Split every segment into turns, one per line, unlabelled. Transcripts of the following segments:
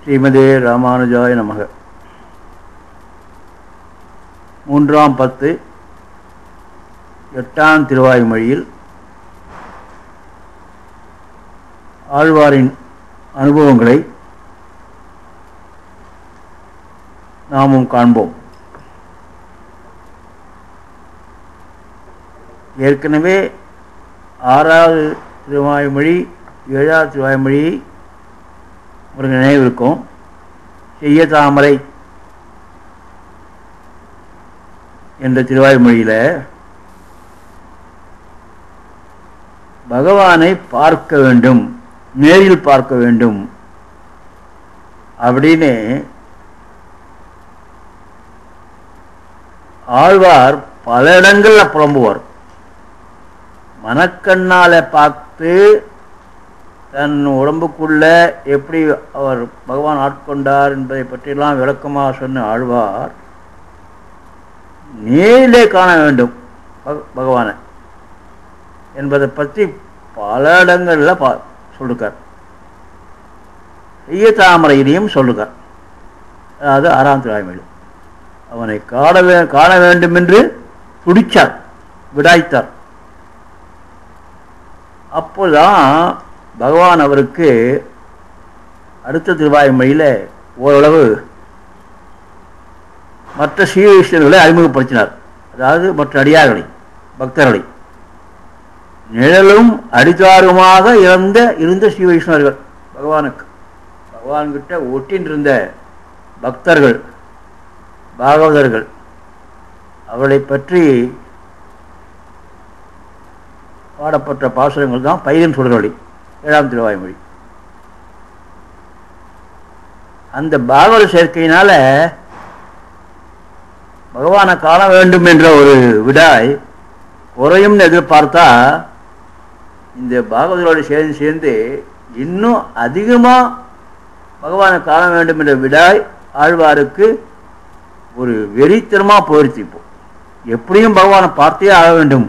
ஸ்ரீமதே ராமானுஜாய நமக. 3ஆம் பத்து 8ஆம் திருவாய்மொழியில் ஆழ்வாரின் அனுபவங்களை நாமும் காண்போம். ஏற்கனவே 6வது திருவாய்மொழி 7வது திருவாய்மொழியை ஒரு நினைவு இருக்கும். செய்ய தாமரை என்ற திருவாய்மொழியில் பகவானை பார்க்க வேண்டும், நேரில் பார்க்க வேண்டும் அப்படின்னு ஆழ்வார் பல இடங்களில் புலம்புவார். மனக்கண்ணால பார்த்து தன் உடம்புக்குள்ள எப்படி அவர் பகவான் ஆட்கொண்டார் என்பதை பற்றியெல்லாம் விளக்கமாக சொன்ன ஆழ்வார் நேரிலே காண வேண்டும் பகவானை என்பதை பற்றி பல இடங்களில் சொல்லுக்கார். செய்ய தாமரையிலையும் சொல்லுக்கார். அதாவது 6ஆம் திருவாய்மொழி அவனை காண வேண்டும் என்று துடிச்சார், விடாய்த்தார். அப்போதான் பகவான் அவருக்கு அடுத்த திருவாய்மொழியில் ஓரளவு மற்ற ஸ்ரீ வைஷ்ணவர்களை அறிமுகப்படுத்தினார். அதாவது மற்ற அடியார்களை, பக்தர்களை, நிழலும் அடித்தாருமாக இருந்த ஸ்ரீ வைஷ்ணவர்கள், பகவான்கிட்ட ஒட்டின்றிருந்த பக்தர்கள், பாகவதர்கள், அவளை பற்றி பாடப்பட்ட பாசுரங்கள் தான் பைரன் சுடரொளி 7ஆம் திருவாய்மொழி. அந்த பாகவத சேர்க்கையினால பகவானை காண வேண்டும் என்ற ஒரு விடாய் குறையும்னு எதிர்பார்த்தா இந்த பாகவதரோடு சேர்ந்து இன்னும் அதிகமாக பகவானை காண வேண்டும் என்ற விடாய் ஆழ்வாருக்கு ஒரு வெறித்தனமாக போயிடுச்சு. இப்போ எப்படியும் பகவானை பார்த்தே ஆக வேண்டும்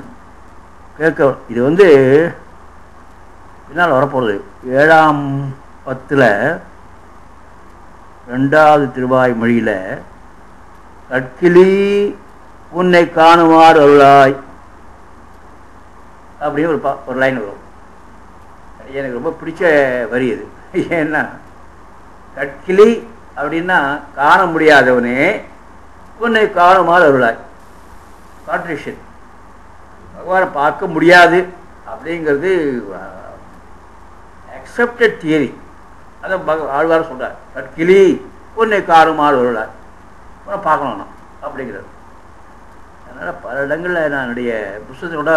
கேட்க. இது பின்னால் வரப்போகிறது. 7ஆம் பத்தில் 2வது திருவாய்மொழியில் கட்கிளி உன்னை காணுமாறு அருளாய் அப்படின்னு ஒரு லைன் வரும். எனக்கு ரொம்ப பிடிச்ச வரி அது. ஏன்னா கட்கிளி அப்படின்னா காண முடியாதவனே உன்னை காணுமாறு அருளாய். கான்ட்ரிஷன், பகவானை பார்க்க முடியாது அப்படிங்கிறது அக்செப்டட் தியரி. அதை ஆழ்வார் சொல்கிறார், கட்கிளி உன்னை காணுமாறு அருளாய், பார்க்கணும் அப்படிங்கிறது. அதனால் பல இடங்களில் நான் என்னுடைய புத்தகத்தோட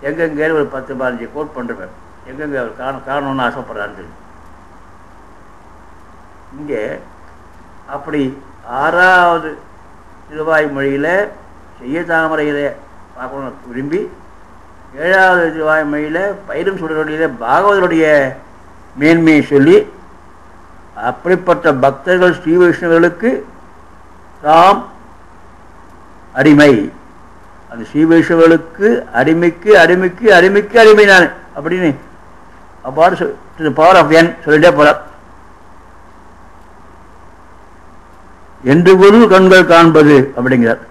எங்கெங்கே ஒரு 10-15 கோட் பண்ணுறேன், எங்கெங்கே அவர் காணணும்னு ஆசைப்படுறான்னு சொல்லி. இங்கே அப்படி 6வது திருவாய்மொழியில் செய்ய தாமரையில் பார்க்கணும்னு விரும்பி 7வது திருவாய்மொழியில் பைரன் சுடரொளியில் பாகவதருடைய மேன்மையை சொல்லி அப்படிப்பட்ட பக்தர்கள் ஸ்ரீ வைஷ்ணவர்களுக்கு தாம் அடிமை, அந்த ஸ்ரீ வைஷ்ணவர்களுக்கு அடிமை நான் அப்படின்னு அப்பாடு பவர் ஆஃப் என் சொல்லிட்டே போறார். என்று ஒரு கண்கள் காண்பது அப்படிங்கிறார்.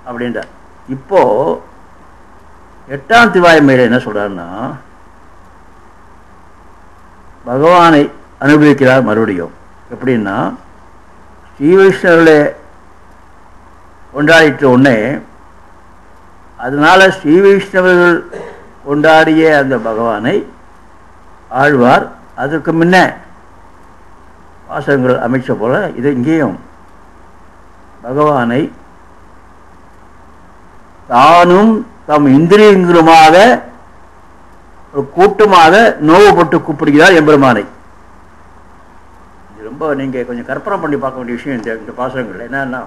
அப்படின்றார். இப்போ 8ஆம் திருவாய்மொழியில் என்ன சொல்றாருன்னா பகவானை அனுபவிக்கிறார் மறுபடியும். எப்படின்னா ஸ்ரீ வைஷ்ணவர்களை கொண்டாடிட்ட உடனே அதனால ஸ்ரீ வைஷ்ணவர்கள் கொண்டாடிய அந்த பகவானை ஆழ்வார் அதற்கு முன்ன வாசகங்கள் அமைச்ச போல இது இங்கேயும் பகவானை தானும் தம் இந்திரியங்களுமாக ஒரு கூட்டமாக நோவுபட்டு கூப்பிடுகிறார் எம்பெருமானை. இது ரொம்ப நீங்கள் கொஞ்சம் கற்பனை பண்ணி பார்க்க வேண்டிய விஷயம். இந்த பாசகங்கள் என்னன்னா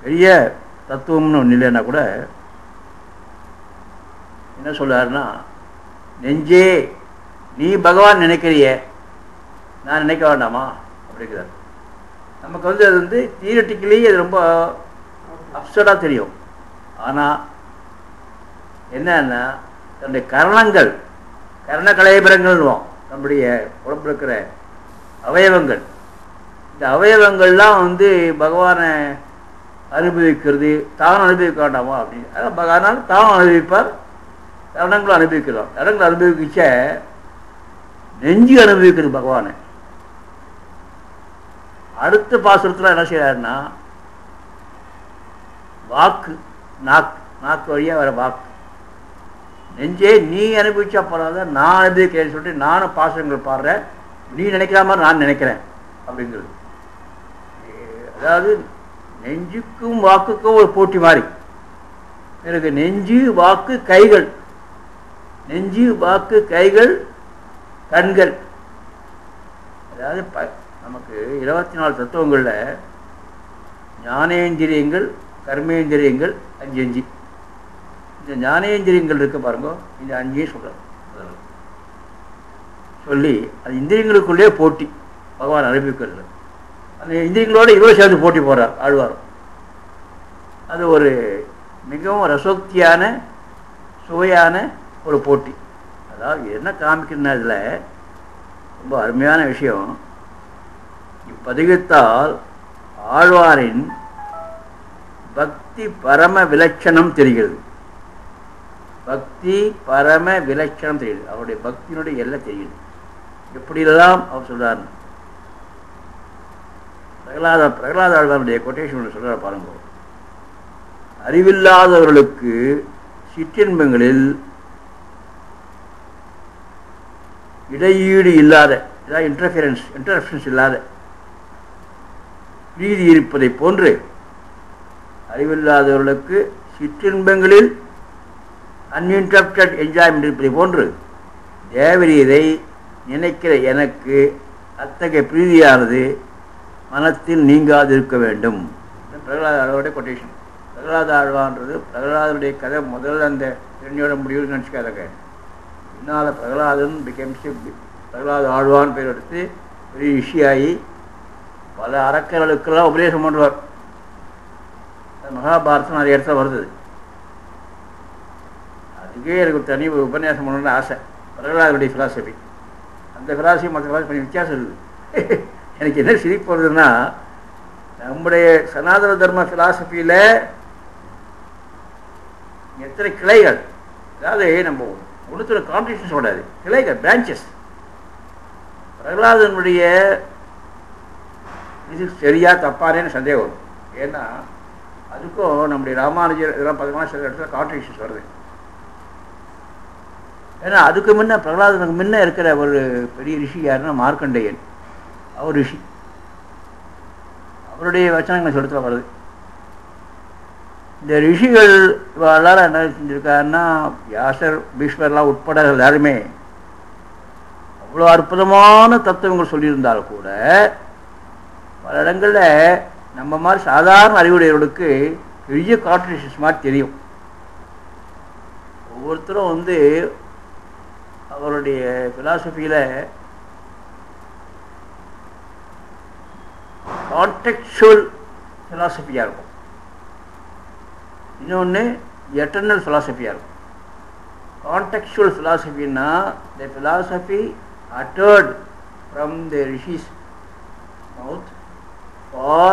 பெரிய தத்துவம்னு ஒன்று இல்லைன்னா கூட என்ன சொல்றாருன்னா, நெஞ்சே நீ பகவான் நினைக்கிறிய, நான் நினைக்க வேண்டாமா அப்படிங்கிறார். நமக்கு அது தியரிட்டிக்கலி அது ரொம்ப அப்சர்டாக தெரியும். ஆனால் என்னன்னா தன்னுடைய கரணங்கள் கரண கலைபரங்கள்வோம், நம்முடைய உடம்புல இருக்கிற அவயவங்கள். இந்த அவயவங்கள்லாம் வந்து பகவானை அனுபவிக்கிறது, தான் அனுபவிக்க வேண்டாமா அப்படின்னு. அதனால் தான் அனுபவிப்பார், தருணங்களும் அனுபவிக்கிறோம். தருணங்களை அனுபவிச்ச நெஞ்சு அனுபவிக்கிறது பகவானை. அடுத்த பாசுரத்தில் என்ன செய்யறாருன்னா, வாக்கு, நாக்கு வழியாக வர வாக்கு, நெஞ்சே நீ அனுபவிச்சா போறாத, நான் அனுபவிக்கிறேன்னு சொல்லிட்டு நானும் பாசுரங்கள் பாடுறேன், நீ நினைக்கிற மாதிரி நான் நினைக்கிறேன் அப்படிங்கிறது. அதாவது நெஞ்சுக்கும் வாக்குக்கும் ஒரு போட்டி மாதிரி. எனக்கு நெஞ்சு வாக்கு கைகள், நெஞ்சு வாக்கு கைகள் கண்கள். அதாவது நமக்கு 24 தத்துவங்கள்ல ஞானேந்திரியங்கள், கர்மேந்திரியங்கள் 5 இந்த ஞானேந்திரியங்கள் இருக்க பாருங்க, இந்த 5 சொல்றாங்க. சொல்லி அது இந்திரியங்களுக்குள்ளே போட்டி பகவான் அனுபவிக்கிறது. அந்த இந்திரியங்களோட இவ்வளோ சேர்ந்து போட்டி போடுறார் ஆழ்வார். அது ஒரு மிகவும் ரசோக்தியான சுவையான ஒரு போட்டி. அதாவது என்ன காமிக்கிறதுனா இதில் ரொம்ப அருமையான விஷயம். இப்பதிகத்தால் ஆழ்வாரின் பக்தி பரம விலட்சணம் தெரிகிறது. பக்தி பரம விலட்சணம் தெரியுது. அவருடைய பக்தியினுடைய எல்லாம் தெரியுது. எப்படியெல்லாம் அவர் சொல்றார். பிரகலாத ஆழ்வாருடைய கொட்டேஷன் சொல்றார் பாருங்க. அறிவில்லாதவர்களுக்கு சிற்றின்பங்களில் இடையீடு இல்லாத, ஏதாவது இன்டர்ஃபரன்ஸ் இல்லாத பிரீதி இருப்பதை போன்று, அறிவில்லாதவர்களுக்கு சிற்றின்பங்களில் அன்இன்டரப்டட் என்ஜாய்மெண்ட் இருப்பதை போன்று தேவரீரை நினைக்கிற எனக்கு அத்தகைய பிரீதியானது மனத்தில் நீங்காது இருக்க வேண்டும். பிரகலாத ஆழ்வாருடைய கொட்டேஷன். பிரகலாத ஆழ்வான்றது பிரகலாதனுடைய கதை முதல்ல அந்த பெண்ணியோட முடிவுன்னு நினச்சிக்காதங்க. பின்னால் பிரகலாதன் பிரகலாத ஆழ்வான் பேர் எடுத்து பெரிய ரிஷியாகி பல அரக்கர்களுக்கெல்லாம் உபதேசம் பண்ணுவார். மகாபாரதம் நிறைய இடத்துல வருது. அதுக்கே எனக்கு தனி உபன்யாசம் பண்ணணும்னு ஆசை. பிரகலாதனுடைய ஃபிலாசபி, அந்த ஃபிலாசபி மற்ற ஃபிலாசபி கொஞ்சம் வித்தியாசம் இருக்குது. எனக்கு என்ன சிரிப்பு வருதுன்னா, நம்முடைய சனாதன தர்ம ஃபிலாசபியில் எத்தனை கிளைகள், அதாவது நம்ம ஒன்றுத்துல கான்ட்ரிபியூஷன் சொல்றாரு, கிளைகள், பிரான்ச்சஸ். பிரகலாதனுடைய இது சரியா தப்பானேன்னு சந்தேகம் வரும். ஏன்னா அதுக்கும் நம்முடைய ராமானுஜர் இதெல்லாம் பார்த்தோம்னா சில இடத்துல கான்ட்ரிபியூஷன்ஸ் வருது. ஏன்னா அதுக்கு முன்ன பிரகலாதனுக்கு முன்ன இருக்கிற ஒரு பெரிய ரிஷி யாருன்னா மார்க்கண்டேயன். அவர் ரிஷி, அவருடைய வச்சனங்கள் சொல்லிட்டு வருது. இந்த ரிஷிகள் எல்லாரும் என்ன செஞ்சுருக்காருன்னா, வியாசர் பீஷ்மர்லாம் உட்பட எல்லாருமே அவ்வளோ அற்புதமான தத்துவங்கள் சொல்லியிருந்தாலும் கூட பல இடங்களில் நம்ம மாதிரி சாதாரண அறிவுடையவர்களுக்கு பெரிய கான்ட்ரிபியூஷன்ஸ் மாதிரி தெரியும். ஒவ்வொருத்தரும் வந்து அவருடைய ஃபிலாசபியில் கான்டெக்சுவல் ஃபிலாசபியாக இருக்கும், இன்னொன்று எட்டர்னல் ஃபிலாசபியாக இருக்கும். கான்டெக்சுவல் ஃபிலாசபின்னா the philosophy uttered from the rishis mouth for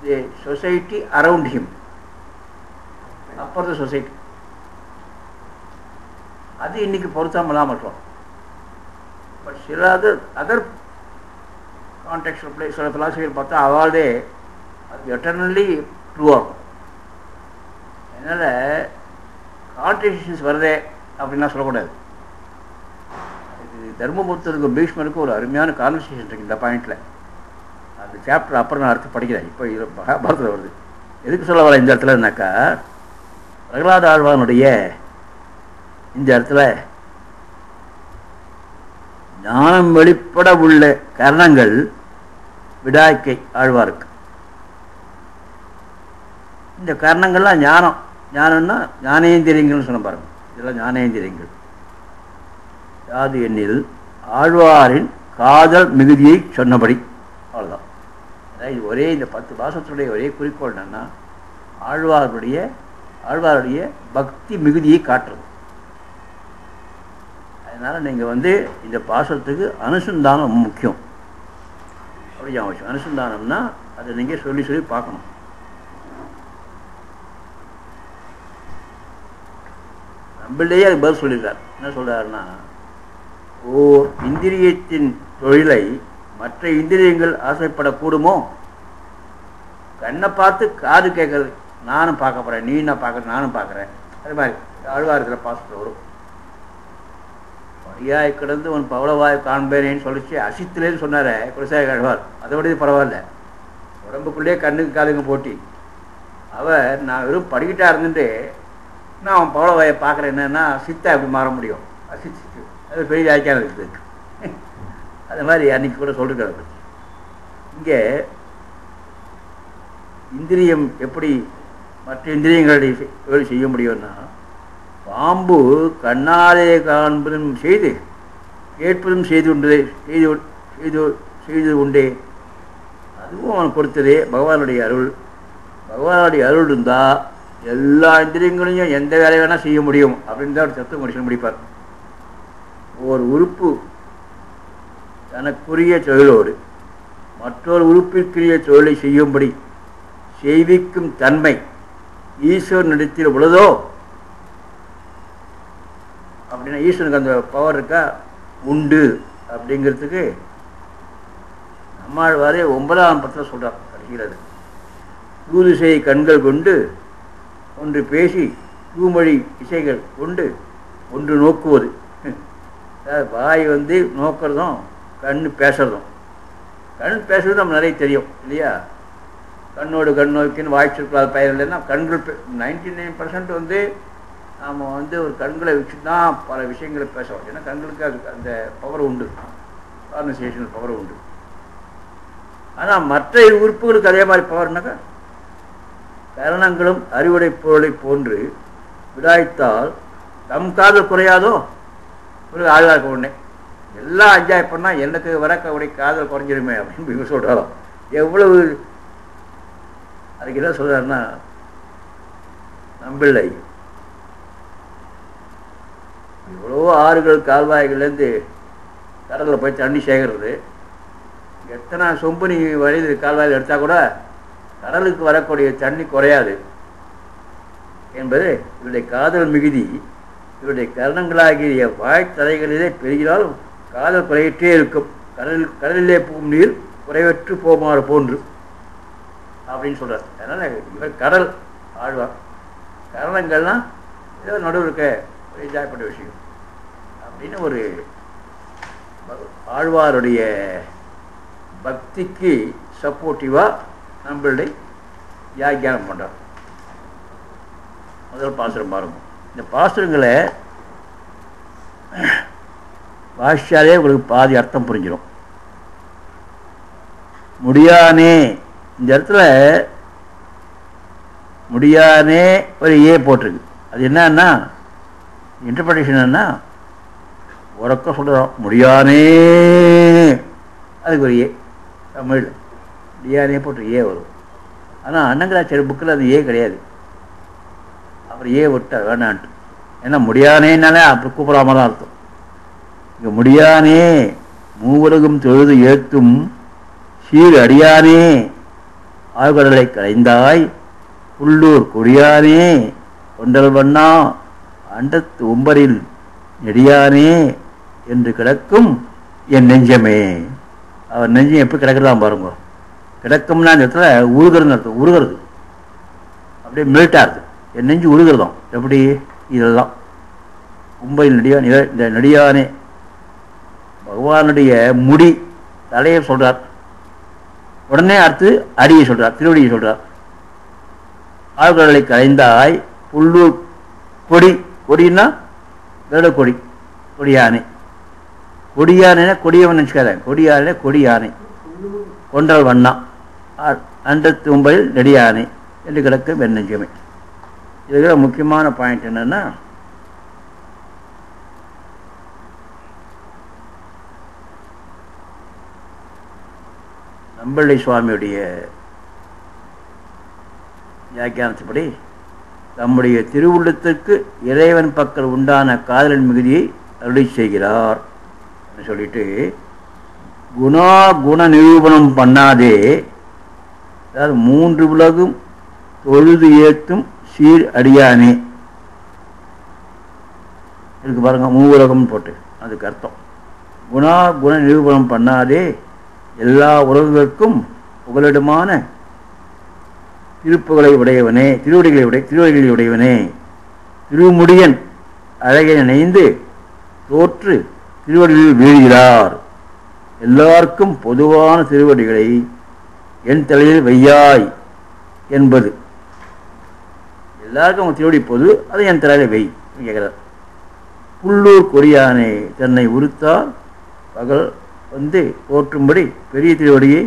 the society around him, upper the society. அது இன்னைக்கு பொருத்தமில்லாம மட்டும். பட் சில அதர் கான்டெக்சுவல் பிளேஸ் சில ஃபிலாசபியில் பார்த்தா அவால்டே அது எட்டர்னலி ட்ரூ ஆகும். அதனால் கான்ட்ரிபியூஷன்ஸ் வருதே அப்படின்லாம் சொல்லக்கூடாது. தர்மபுத்தருக்கு பீஷ்மருக்கு ஒரு அருமையான கான்வர்சேஷன் இருக்குது இந்த பாயிண்டில். அந்த சாப்டர் அப்புறம் நான் அடுத்து படிக்கிறேன். இப்போ இது மகாபாரதத்தில் வருது. எதுக்கு சொல்ல வர இந்த இடத்துலனாக்கா, பிரகலாத ஆழ்வானுடைய இந்த இடத்துல ஞானம் வெளிப்பட உள்ள கரணங்கள் விடாய்க்கை ஆழ்வாருக்கு. இந்த கரணங்கள்லாம் ஞானம், ஞானம்னா ஞானேந்திரியங்கள்னு சொன்ன பாருங்க. இதெல்லாம் ஞானேந்திரியங்கள். யாது எண்ணில் ஆழ்வாரின் காதல் மிகுதியை சொன்னபடி, அவ்வளோதான். அதாவது இது ஒரே இந்த 10 பாசத்துடைய ஒரே குறிக்கோள் என்னன்னா, ஆழ்வாருடைய பக்தி மிகுதியை காட்டுறது. அதனால் நீங்கள் வந்து இந்த பாசத்துக்கு அனுசந்தானம் ரொம்ப முக்கியம். அப்படி அவசியம். அனுசந்தானம்னா அதை நீங்கள் சொல்லி சொல்லி பார்க்கணும். நம்மளையே அது பதில் சொல்லியிருக்கார். என்ன சொல்கிறாருன்னா, ஓர் இந்திரியத்தின் தொழிலை மற்ற இந்திரியங்கள் ஆசைப்படக்கூடுமோ? கண்ணை பார்த்து காது கேட்கறது, நானும் பார்க்க போகிறேன், நீ என்ன பார்க்குற, நானும் பார்க்குறேன். அது மாதிரி ஆழ்வாரத்தில் பாசத்தில் வரும். பரியாய் கிடந்து உன் பவளவாய் காண்பேனேன்னு சொல்லிச்சு அசித்துலேன்னு சொன்னார் குலசாய ஆழ்வார். அதை விட பரவாயில்ல, உடம்புக்குள்ளேயே கண்ணுக்கு காதுங்க போட்டி. அவர் நான் வெறும் படிக்கிட்டா இருந்துட்டு நான் அவன் பவளவாயை பார்க்குறேன், என்னன்னா சித்தா எப்படி மாற முடியும்? அசித்து அது பெரிய வியாக்கியானம் இருக்குது. அது மாதிரி அன்னைக்கு கூட சொல்லிருக்காரு. இங்கே இந்திரியம் எப்படி மற்ற இந்திரியங்களுடைய தொழில் செய்ய முடியும்னா, பாம்பு கண்ணாலே காண்பதும் செய்து கேட்பதும் செய்து உண்டே. அதுவும் அவன் கொடுத்ததே பகவானுடைய அருள். பகவானுடைய அருள் இருந்தால் எல்லா இந்திரியங்களையும் எந்த வேலை வேணால் செய்ய முடியும் அப்படின்னு தான் ஒரு தத்துவ மனுஷன் முடிப்பார். ஒரு உறுப்பு தனக்குரிய தொழிலோடு மற்றொரு உறுப்பிற்குரிய தொழிலை செய்யும்படி செய்விக்கும் தன்மை ஈஸ்வரனிடத்தில் உள்ளதோ அப்படின்னா ஈஸ்வரனுக்கு அந்த பவர் இருக்கா, உண்டு அப்படிங்கிறதுக்கு நம்மாழ்வாரே 9ஆம் படத்தில் சொல்கிறார். கடைசியில் தூதிசை கண்கள் கொண்டு ஒன்று பேசி தூமொழி இசைகள் கொண்டு ஒன்று நோக்குவது. வாய் வந்து நோக்கிறதும் கண் பேசுறதும். கண் பேசுறது நம்ம நிறைய தெரியும் இல்லையா? கண்ணோடு கண் நோக்கின்னு வாய்ச்சிருக்கலாம் பயிர் இல்லைன்னா கண்கள் 99% வந்து நாம் வந்து ஒரு கண்களை வச்சு தான் பல விஷயங்களை பேசுவோம். ஏன்னா கண்களுக்கு அது அந்த பவர் உண்டு, கான்வர்சேஷனல் பவர் உண்டு. ஆனால் மற்ற உறுப்புகளுக்கு அதே மாதிரி பவர்னாக்கா கரணங்களும் அறிவுடை பொருளை போன்று விடாய்த்தால் தம் காதல் குறையாதோ? ஒரு ஆழ்வார்க்க உடனே எல்லாம் அஞ்சாய் பண்ணால் எனக்கு வரக்கூடிய காதல் குறைஞ்சிருமே அப்படின்னு சொல்கிறாரோ. எவ்வளவு அதுக்கு என்ன சொல்கிறாருன்னா, நம்பிள்ளை எவ்வளவோ ஆறுகள் கால்வாய்கள்லேருந்து கடலில் போய் தண்ணி சேகரிறது. எத்தனை சொம்பு நீ வழிது கால்வாயில் எடுத்தால் கூட கடலுக்கு வரக்கூடிய தண்ணி குறையாது என்பது இவருடைய காதல் மிகுதி. இவருடைய கரணங்களாகிய வாய்த்தலைகளிலே பெருகினாலும் காதல் குறையிட்டே இருக்கும். கடலிலே போகும் நீர் குறைவற்று போமாறு போன்று அப்படின்னு சொல்கிறார். அதனால் இவர் கடல் ஆழ்வார். கரணங்கள்லாம் ஏதோ நடுவில் இருக்க ஒரு இதாகப்பட்ட விஷயம் அப்படின்னு ஒரு ஆழ்வாருடைய பக்திக்கு சப்போர்ட்டிவாக நம்மளுடைய வியாக்கியானம் பண்ணுறார். முதல் பாசுரம் பாருங்க. இந்த பாசுரங்களை பாஷ்யாலே உங்களுக்கு பாதி அர்த்தம் புரிஞ்சிடும். முடியானே, இந்த இடத்துல முடியானே ஒரு ஏ போட்டிருக்கு. அது என்னன்னா இன்டர்பிரேஷன் என்ன, உறக்க சொல்கிறோம் முடியானே, அதுக்கு ஒரு ஏ தமிழ் முடியானே போட்டு ஏ வரும். ஆனால் அன்னங்கராச்சாரிய புக்கில் அது ஏ கிடையாது. அப்புறம் ஏ விட்டார் வேணான்ட்டு. ஏன்னா முடியானேனாலே அப்படி கூப்பிடாம தான் அர்த்தம். இங்கே முடியானே மூவுலகும் தொழுது ஏற்றும் சீர் அடியானே ஆழ்கடலை கலைந்தாய் உள்ளூர் கொடியானே கொண்டல் வண்ணா அண்டத்து உம்பரில் நெடியானே என்று கிடக்கும் என் நெஞ்சமே. அவர் நெஞ்சம் எப்படி கிடக்குறதான் பாருங்க. கிடக்கும்னா அந்த இடத்துல உருகிறதுன்னு அர்த்தம். உருகிறது அப்படியே மெல்ட்டாகுது. என் நெஞ்சு உருகிறதும் எப்படி இதெல்லாம் உம்பரில் இந்த நெடியானே பகவானுடைய முடி தலையை சொல்கிறார். உடனே அடுத்து அடியை சொல்கிறார், திருவடியை சொல்கிறார். ஆழ்கடலை கலைந்தாய் புல்லூர் கொடி, கொடின்னா கருட கொடி, கொடியானை. கொடியானைனா கொடியவன் நினச்சிக்காத, கொடியானை கொடியானை கொண்டல் வண்ணா அண்டத்து உம்பரில் நெடியானை என்று கிடக்கும் வெண்ணஞ்சமே. இதுக்கு முக்கியமான பாயிண்ட் என்னன்னா, நம்பிள்ளை சுவாமியுடைய வியாக்கியானத்துப்படி தம்முடைய திருவுள்ளத்திற்கு இறைவன் பக்கம் உண்டான காதலின் மிகுதியை அருளி செய்கிறார் சொல்லிட்டு குண நிரூபணம் பண்ணாதே, அதாவது 3 உலகும் தொழுது ஏத்தும் சீர் அடியானே இருக்கு பாருங்க, 3 உலகம் போட்டு அதுக்கு அர்த்தம். குண நிரூபணம் பண்ணாதே எல்லா உலகங்களுக்கும் புகலிடமான திருப்புகளை உடையவனே, திருவடிகளை உடையவனே, திருமுடியன் அழகை நினைந்து தோற்று திருவடிகளில் வீழ்கிறார். எல்லாருக்கும் பொதுவான திருவடிகளை என் தலையில் வையாய் என்பது. எல்லாருக்கும் திருவடி பொது, அதை என் தலையில் வை கேட்கிறார். புல்லூர் கொடியானை தன்னை உறுத்தால் பகல் வந்து போற்றும்படி பெரிய திருவடியை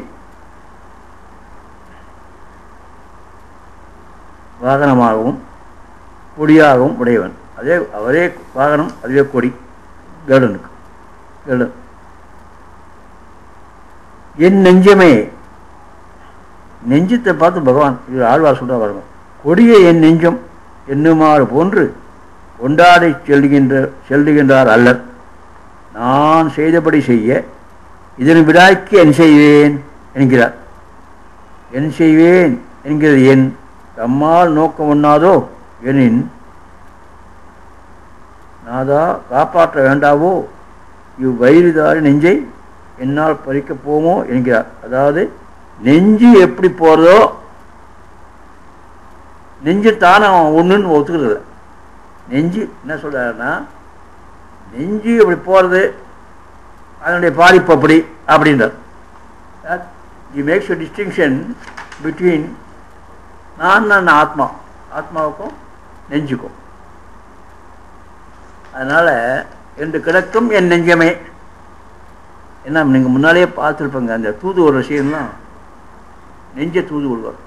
வாகனமாகவும் கொடியாகவும் உடையவன். அவரே வாகனம், அதுவே கொடி கருடனுக்கு. கருடன் என் நெஞ்சமே, நெஞ்சத்தை பார்த்து பகவான் இது ஆழ்வார் சொல்ற பாருங்க, கொடிய என் நெஞ்சம் என்னுமாறு போன்று கொண்டாடி செல்லுகின்றார் அல்லர். நான் செய்தபடி செய்ய இதன் விடாய்க்கு என் செய்வேன் என்கிறார். என் செய்வேன் என்கிறது என் தம்மால் நோக்கம் ஒண்ணாதோ எனின் நாதா காப்பாற்ற வேண்டாவோ இவ்வயிறுதாரி நெஞ்சை என்னால் பறிக்கப் போமோ என்கிறார். அதாவது நெஞ்சு எப்படி போறதோ, நெஞ்சு தானே ஒன்றுன்னு ஒத்துக்கிறது. நெஞ்சு என்ன சொல்றாருன்னா, நெஞ்சு எப்படி போறது, அதனுடைய பாதிப்பு அப்படி அப்படின்றார். You makes a distinction between நான் ஆத்மாவுக்கும் நெஞ்சுக்கும். அதனால என்று கிடக்கும் என் நெஞ்சமே. என்ன நீங்க முன்னாலேயே பார்த்துருப்பங்க, அந்த தூதுவர் விஷயம்லாம் நெஞ்ச தூது விடுவார்,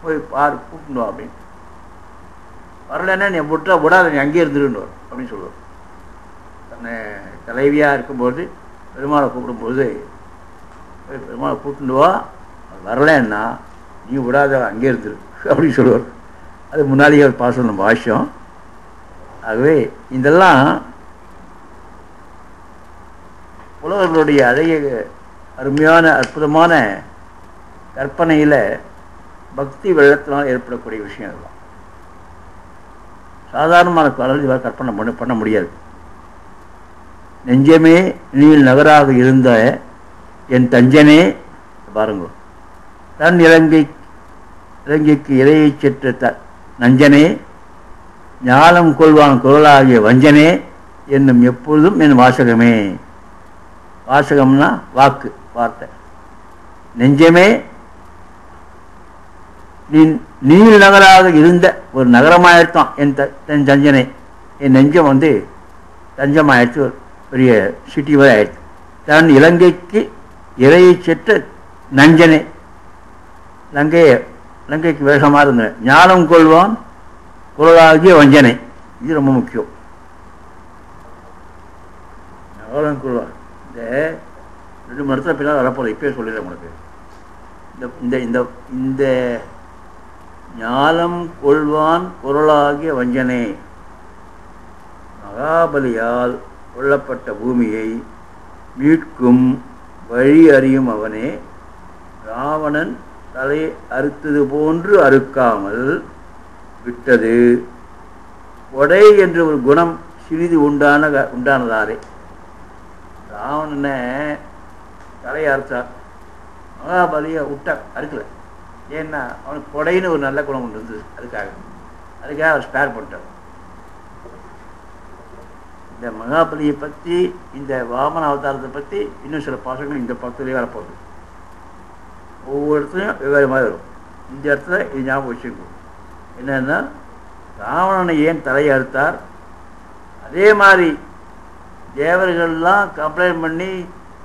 போய் பாரு கூப்பிடுவா அப்படின்னு. வரலன்னா நீ விடாத, நீ அங்கேயே இருந்துருவார் அப்படின்னு சொல்லுவார். தன்னை தலைவியாக இருக்கும்போது பெருமாளை கூப்பிடும்போது பெருமாளை கூப்பிட்டுவா, வரலன்னா நீ விடாத அங்கே இருந்துரு அப்படின்னு சொல்லுவார். அது முன்னாடியே ஒரு பாசம் பாஷ்யம். ஆகவே இதெல்லாம் புலவர்களுடைய அழகிய அருமையான அற்புதமான கற்பனையில் பக்தி வெள்ளத்தினால் ஏற்படக்கூடிய விஷயம் இதெல்லாம். சாதாரணமான காலத்தில் கற்பனை பண்ண முடியாது. நெஞ்சமே நீள் நகராக இருந்த என் தஞ்சனே பாருங்க, தன் இலங்கைக்கு இலையை செற்ற நஞ்சனே, ஞானம் கொள்வான் குரலாகிய வஞ்சனே என்னும் எப்பொழுதும் என் வாசகமே. வாசகம்னா வாக்கு, வார்த்தை. நெஞ்சமே நீள் நகராக இருந்த ஒரு நகரமாயிடுத்தான் என் தஞ்சனை. என் நெஞ்சம் வந்து தஞ்சமாயிடுச்சு, ஒரு பெரிய சிட்டி வரை ஆயிடுச்சு. தன் இலங்கைக்கு இறையை செற்ற நஞ்சனே, லங்கைக்கு வேஷமாக இருந்த ஞானம் கொள்வான் குரலாகிய வஞ்சனை. இது ரொம்ப முக்கியம். ஞானம் கொள்வான் இந்த 2 மணி நேரத்தில் பின்னால் வரப்போகுது, இப்பயே சொல்லிடுறேன் உங்களுக்கு. இந்த இந்த இந்த ஞானம் கொள்வான் குரலாகிய வஞ்சனை, மகாபலியால் கொல்லப்பட்ட பூமியை மீட்கும் வழி அறியும் அவனே, ராவணன் தலை அறுத்தது போன்று அறுக்காமல் விட்டது கொடை என்ற ஒரு குணம் சிறிது உண்டானதாரே. ராவணனை தலையை அறுத்தார், மகாபலியை விட்டார், அறுக்கலை. ஏன்னா அவனுக்கு கொடைன்னு ஒரு நல்ல குணம் ஒன்று இருந்தது, அதுக்காக அவர் ஸ்பேர் பண்ணிட்டார். இந்த மகாபலியை பற்றி, இந்த வாமன அவதாரத்தை பற்றி இன்னும் சில பாசங்கள் இந்த பக்கத்துலேயே வரப்போகுது. ஒவ்வொரு இடத்துலையும் வெவ்வேறு மாதிரி வரும். இந்த இடத்துல இது ஞாபகம் வச்சுக்கணும். என்னன்னா, ராவணனை ஏன் தலையை அறுத்தார், அதே மாதிரி தேவர்கள்லாம் கம்ப்ளைண்ட் பண்ணி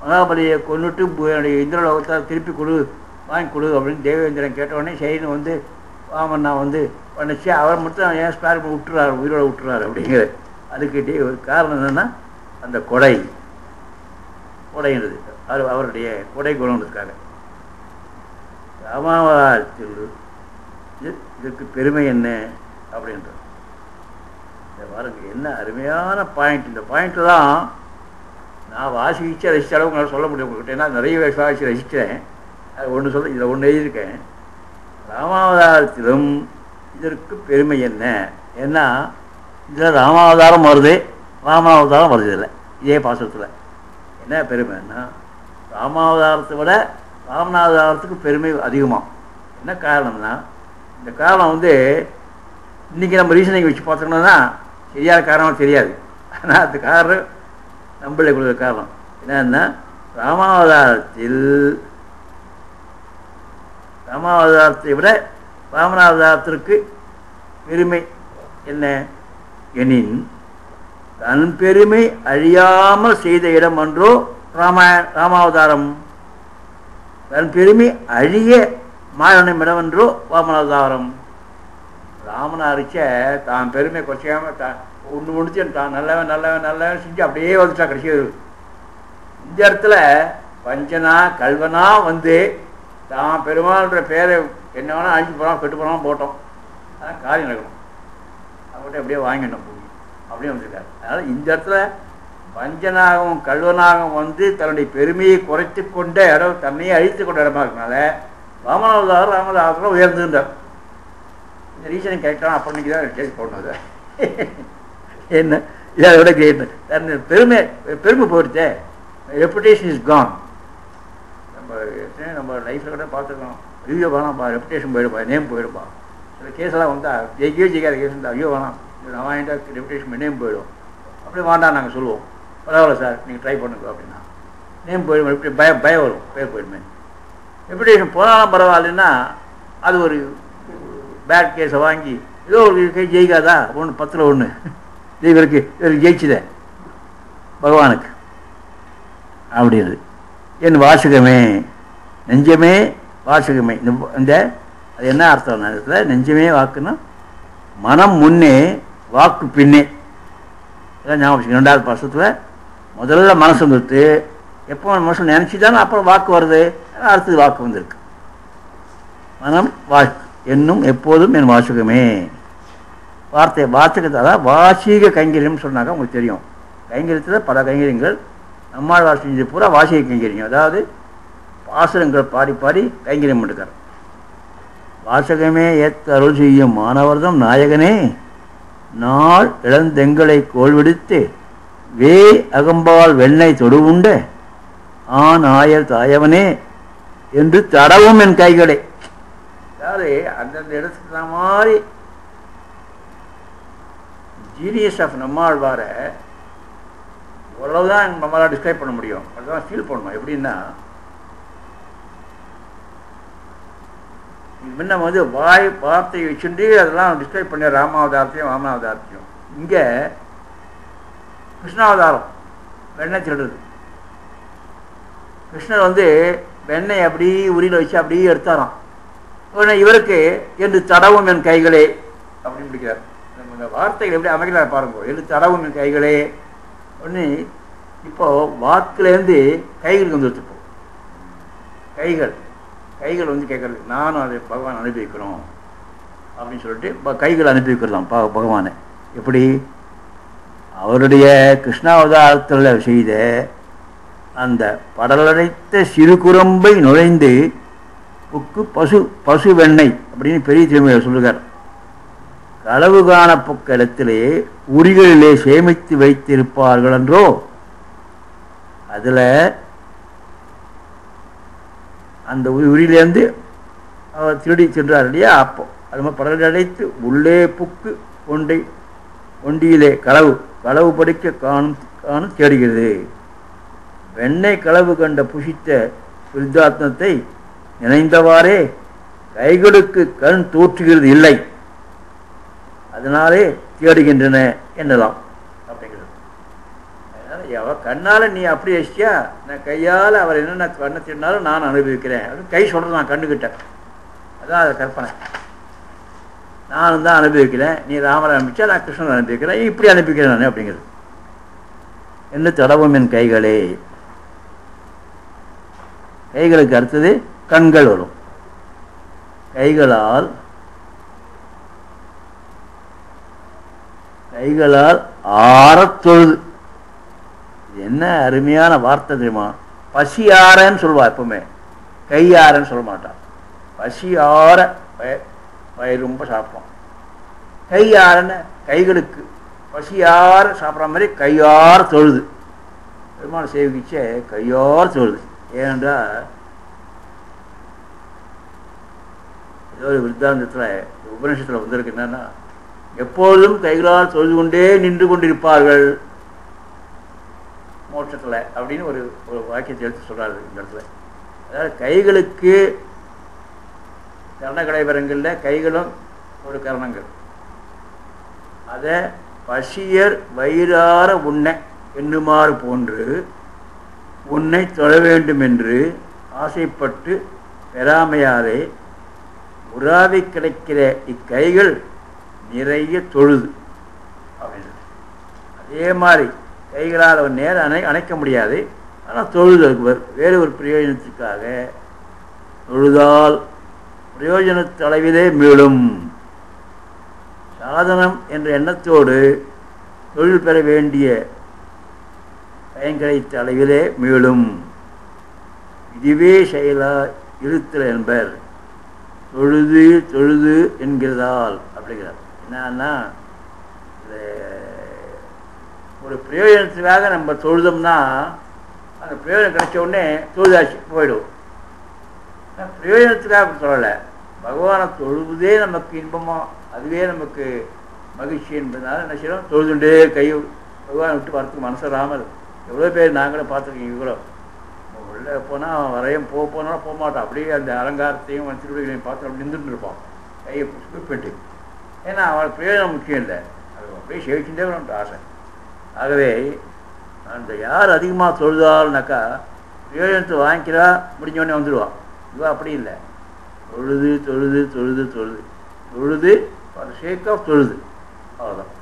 மகாபலியை கொண்டுட்டு என்னுடைய இந்திரலோகத்தை திருப்பி வாங்கி கொடு அப்படின்னு தேவேந்திரன் கேட்டவுடனே சரின்னு வந்து வாமன்னா வந்து பண்ணிச்சு. அவர் மட்டும் ஏன் ஸ்பேர் விட்டுறாரு, உயிரோட விட்டுறாரு அப்படிங்கிற அதுக்கிட்டே ஒரு காரணம் என்னென்னா, அந்த கொடைன்றது அவருடைய கொடை குணம் இருக்காங்க. ராமாவதாரத்தில் இதற்கு பெருமை என்ன அப்படின்றது. இந்த பாருங்க என்ன அருமையான பாயிண்ட். இந்த பாயிண்ட்டு தான் நான் வாசிச்சு ரசித்த அளவு உங்களால் சொல்ல முடியும். உங்கள்கிட்ட ஏன்னா நிறைய வாசிச்சு ரசித்தேன். அது ஒன்று சொல்ல இதில் ஒன்று எழுதியிருக்கேன். ராமாவதாரத்திலும் இதற்கு பெருமை என்ன? ஏன்னா இதில் ராமாவதாரம் வருது, ராமாவதாரம் வருது. இல்லை இதே பாசத்தில் என்ன பெருமைன்னா ராமாவதாரத்தை விட ராமநாவதாரத்துக்கு பெருமை அதிகமாக. என்ன காரணம்னா இந்த காரணம் இன்றைக்கி நம்ம ரீசனிங் வச்சு பார்த்தோம்னா சரியான காரணம் தெரியாது. ஆனால் அது காரணம் நம்மளே கொடுக்குற காரணம் என்னன்னா ராமாவதாரத்தை விட ராமநாவதாரத்திற்கு பெருமை என்ன எனின் தன் பெருமை அழியாமல் செய்த இடம் அன்றோ ராமாவதாரம். தன் பெருமை அழிய மாயனும் இடம் என்றோ ராமநாவதாரம். ராமனை அரிச்ச தான் பெருமை குறைச்சாம ஒன்று முடிச்சு தான் நல்லவன் நல்லவன் நல்லவன் செஞ்சு அப்படியே வந்துட்டா கடைசி. இந்த இடத்துல பஞ்சனா கல்வனா தான் பெருமாள்ன்ற பேரை என்ன வேணா அழிஞ்சு போகிறோம் கெட்டு போகிறோம் போட்டோம். அதான் காரியம் நடக்கணும். அவங்கள்ட்ட அப்படியே வாங்கிடணும் போய் அப்படியே வந்துருக்காரு. அதனால் இந்த இடத்துல பஞ்சனாகவும் கல்வனாகவும் தன்னுடைய பெருமையை குறைத்து கொண்ட இடம், தன்னையே அழித்து கொண்ட இடமா இருக்கனால ராமநாவதாரம் உயர்ந்துன்றார். இந்த ரீசனிங் கரெக்டான அப்படின்னைக்கு தான் கேஸ் போடணும். என்ன இதை விட கிரேட். தன் பெருமை போயிடுச்சே, ரெப்புடேஷன் இஸ் கான். நம்ம லைஃப்பில் கூட பார்த்துருக்கோம். ஐயோ வேணாம்ப்பா ரெப்புடேஷன் போயிடுப்பா, நேம் போயிடுப்பா. சில கேஸெல்லாம் ஜெயிக்கவே ஜெயிக்காத கேஸ் இருந்தால் ஐயோ வேணாம் நான் வாங்கிட்டா ரெப்புடேஷன் நேம் போயிடும். அப்படி வேண்டாம் நாங்கள் சொல்லுவோம். பரவாயில்ல சார் நீங்கள் ட்ரை பண்ணுங்க அப்படின்னா நேம் போயிடும். எப்படி பயம் வரும், பேர் போயிடுமே. ரெப்புடேஷன் போனாலும் பரவாயில்லன்னா அது ஒரு பேட் கேஸை வாங்கி ஏதோ ஒரு கை ஜெயிக்காதா 10ல் 1 இவருக்கு ஜெயிச்சுதே பகவானுக்கு அப்படின்றது. என் வாசகமே நெஞ்சமே வாசகமே. இந்த அது என்ன அர்த்தம் நேரத்தில் நெஞ்சமே வாக்குன்னா மனம் முன்னே வாக்கு பின்னே. இதான் ஞாபகம். 2வது வருஷத்தில் முதல்ல மனசு வந்துட்டு எப்போ மனசு நினச்சி தானே அப்புறம் வாக்கு வருது. அடுத்தது வாக்கு வந்திருக்கு. மனம் வாக்கு என்னும் எப்போதும் என் வாசகமே. வாசகத்தை அதான் வாசிக கைங்கரியம் சொன்னாங்க. உங்களுக்கு தெரியும் கைங்கரியத்தில் பல கைங்கரியங்கள் நம்மாழ்வார் செஞ்சது பூரா வாசிக கைங்கரியம். அதாவது பாசுரங்கள் பாடி பாடி கைங்கரியம் எடுக்கார். வாசகமே ஏத்த அருள் செய்யும் மாணவர்தம் நாயகனே நாள் இளந்தெங்களை கோல்விடுத்து வே அகம்பால் வெண்ணெய் தொடுவுண்ட ஆண் ஆயர் தாயவனே என்று தடவும் என் கைகளே. அதாவது அந்தந்த இடத்துக்கு தான் மாதிரி ஜீனியஸ் ஆஃப் நம்மாழ்வார அவ்வளவுதான் நம்மளால் டிஸ்கிரைப் பண்ண முடியும். அதுதான் ஃபீல் பண்ணணும். எப்படின்னா முன்ன வார்த்தையை வச்சுட்டு அதெல்லாம் டிஸ்கிரைப் பண்ண ராமாவதாரத்தையும் வாமனாவதாரத்தையும். இங்கே கிருஷ்ணாவதாரம் வெண்ணெய் திருடுறது. கிருஷ்ணர் வெண்ணெய் அப்படி உரியில் வச்சு அப்படியே எடுத்தாராம். இவருக்கு என்று தடவும் என் கைகளே அப்படின்னு பிடிக்கிறார். இந்த வார்த்தைகள் எப்படி அமைக்கிறார் பாருங்க. என்று தடவும் என் கைகளே ஒன்று. இப்போ வாக்குலேருந்து கைகளுக்கு வந்துருச்சுப்போ கைகள் கேட்கறது நானும் அதை பகவான் அனுப்பி வைக்கணும் அப்படின்னு சொல்லிட்டு கைகள் அனுப்பி வைக்கிறதாம் பகவானை. எப்படி அவருடைய கிருஷ்ணாவதாரத்தில் செய்த அந்த படலடைத்த சிறு குரம்பை நுழைந்து புக்கு பசு வெண்ணெய் அப்படின்னு பெரிய திருமையை சொல்லுகிறார். களவு காண புக்க இடத்திலே உரிகளிலே சேமித்து வைத்திருப்பார்கள் என்றோ அதில் அந்த உரியிலேருந்து அவர் திருடி சென்றார் இல்லையா. அப்போ அது மாதிரி படலடைத்து உள்ளே புக்கு ஒண்டியிலே களவு படிக்க காணும் தேடுகிறது. வெண்ணெய் களவு கண்ட புஷித்த விருத்தாத்மத்தை நினைந்தவாறே கைகளுக்கு கண் தோற்றுகிறது இல்லை, அதனாலே தேடுகின்றன என்னலாம் அப்படிங்கிறது. அதனால கண்ணால் நீ அப்படி வச்சியா நான் கையால் அவர் என்னென்ன கண்ணை தின்னாலும் நான் அனுபவிக்கிறேன் அப்படின்னு கை சொல்கிறது. நான் கண்டுக்கிட்டேன். அதான் அதை கற்பனை. நானும் தான் அனுபவிக்கிறேன். நீ ராமரை அனுப்பிச்சா நான் கிருஷ்ணன் அனுப்பிக்கிறேன். இப்படி அனுப்பிக்கிறேன் நான் அப்படிங்கிறது. என்ன தடவும் என் கைகளே. கைகளுக்கு அடுத்தது கண்கள் வரும். கைகளால் ஆறத் தொழுது. என்ன அருமையான வார்த்தை தெரியுமா? பசி ஆறன்னு சொல்லுவா எப்பவுமே, கை ஆறன்னு சொல்ல மாட்டான். பசி ஆற வயிறு ரொம்ப சாப்பிடும். கை ஆறன்னு கைகளுக்கு பசியார சாப்பிட்ற மாதிரி கையார தொழுது. பெருமாள் சேவிச்ச கையார் தொழுது. ஏனென்றால் ஏதோ ஒரு விருத்தாந்தத்தில் உபநிஷத்தில் வந்திருக்கு என்னன்னா, எப்பொழுதும் கைகளால் தொழுது கொண்டே நின்று கொண்டிருப்பார்கள் மோட்சத்தில் அப்படின்னு ஒரு வாக்கியத்தை எடுத்து சொல்றாரு இந்த இடத்துல. அதாவது கைகளுக்கு கரண கடைவரங்களில் கைகளும் ஒரு கரணங்கள். அதை பசியர் வயிறார உன்னை எண்ணுமாறு போன்று உன்னை தொழ வேண்டும் என்று ஆசைப்பட்டு பெறாமையாலே உறாவி கிடைக்கிற இக்கைகள் நிறைய தொழுது அப்படின்னு. அதே மாதிரி கைகளால் அவர் நேரம் அணைக்க முடியாது, ஆனால் தொழுது வேறு ஒரு பிரயோஜனத்துக்காக தொழுதால் பிரயோஜனத்து அளவிலே மீளும். சாதனம் என்ற எண்ணத்தோடு தொழில் பெற வேண்டிய பயன் கிடைத்த அளவிலே மீளும். இதுவே செயலா இருத்தல் என்பர். தொழுது தொழுது என்கிறதால் அப்படிங்கிறார். என்னன்னா, ஒரு பிரயோஜனத்துக்காக நம்ம தொழுதோம்னா அந்த பிரயோஜனம் கிடைச்ச உடனே தொழுதாச்சு போயிடுவோம். பிரயோஜனத்துக்காக அப்படி சொல்லலை, பகவானை தொழுவதே நமக்கு இன்பமோ அதுவே நமக்கு மகிழ்ச்சி என்பதனால என்ன செய்யணும், தொழுதுண்டே கை பகவானை விட்டு வரத்துக்கு மனசு வராமல் எவ்வளோ பேர் நாங்களும் பார்த்துருக்கீங்க. இவ்வளோ உள்ளே போனால் வரையும் போனாலும் போக மாட்டோம், அப்படியே அந்த அலங்காரத்தையும் திருவிழைகளையும் பார்த்து அப்படி நின்றுட்டு இருப்போம் கையை குறிப்பிட்டு. ஏன்னா அவளுக்கு பிரயோஜனம் முக்கியம் இல்லை, அது அப்படியே சேவிச்சுட்டே வரணுன்ற ஆசை. ஆகவே அந்த யார் அதிகமாக தொழுதாள்னாக்கா பிரயோஜனத்தை வாங்கிக்கிறா, முடிஞ்சோடனே வந்துடுவான். இவா அப்படி இல்லை, தொழுது தொழுது தொழுது தொழுது தொழுது ஃபார் சேக் ஆஃப் தொழுது, அவ்வளோதான்.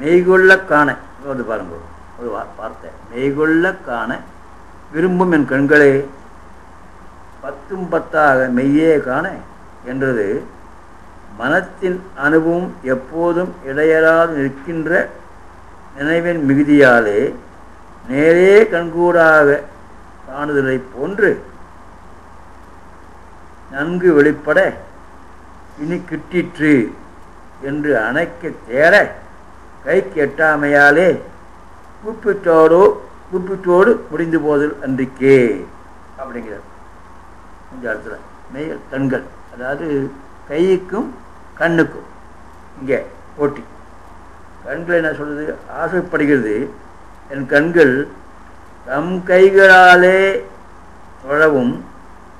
மெய்கொள்ள காண வந்து பாருங்க ஒரு வார்த்தை, மெய்கொள்ள காண விரும்பும் என் கண்களே பத்தும் பத்தாக மெய்யே காண என்றது மனத்தின் அனுபவம் எப்போதும் இடையறாது நிற்கின்ற நினைவின் மிகுதியாலே நேரே கண்கூடாக காணுதலை போன்று நன்கு வெளிப்பட இனி கிட்டிற்று என்று அணைக்க தேட கைக்கு எட்டாமையாலே கூப்பிட்டோடு முடிந்து போதல் அன்றைக்கே அப்படிங்கிறார் இந்த இடத்துல. மெய் கண்கள், அதாவது கைக்கும் கண்ணுக்கும் இங்கே போட்டி. கண்கள் என்ன சொல்றது, ஆசைப்படுகிறது. என் கண்கள் தம் கைகளாலே தொழவும்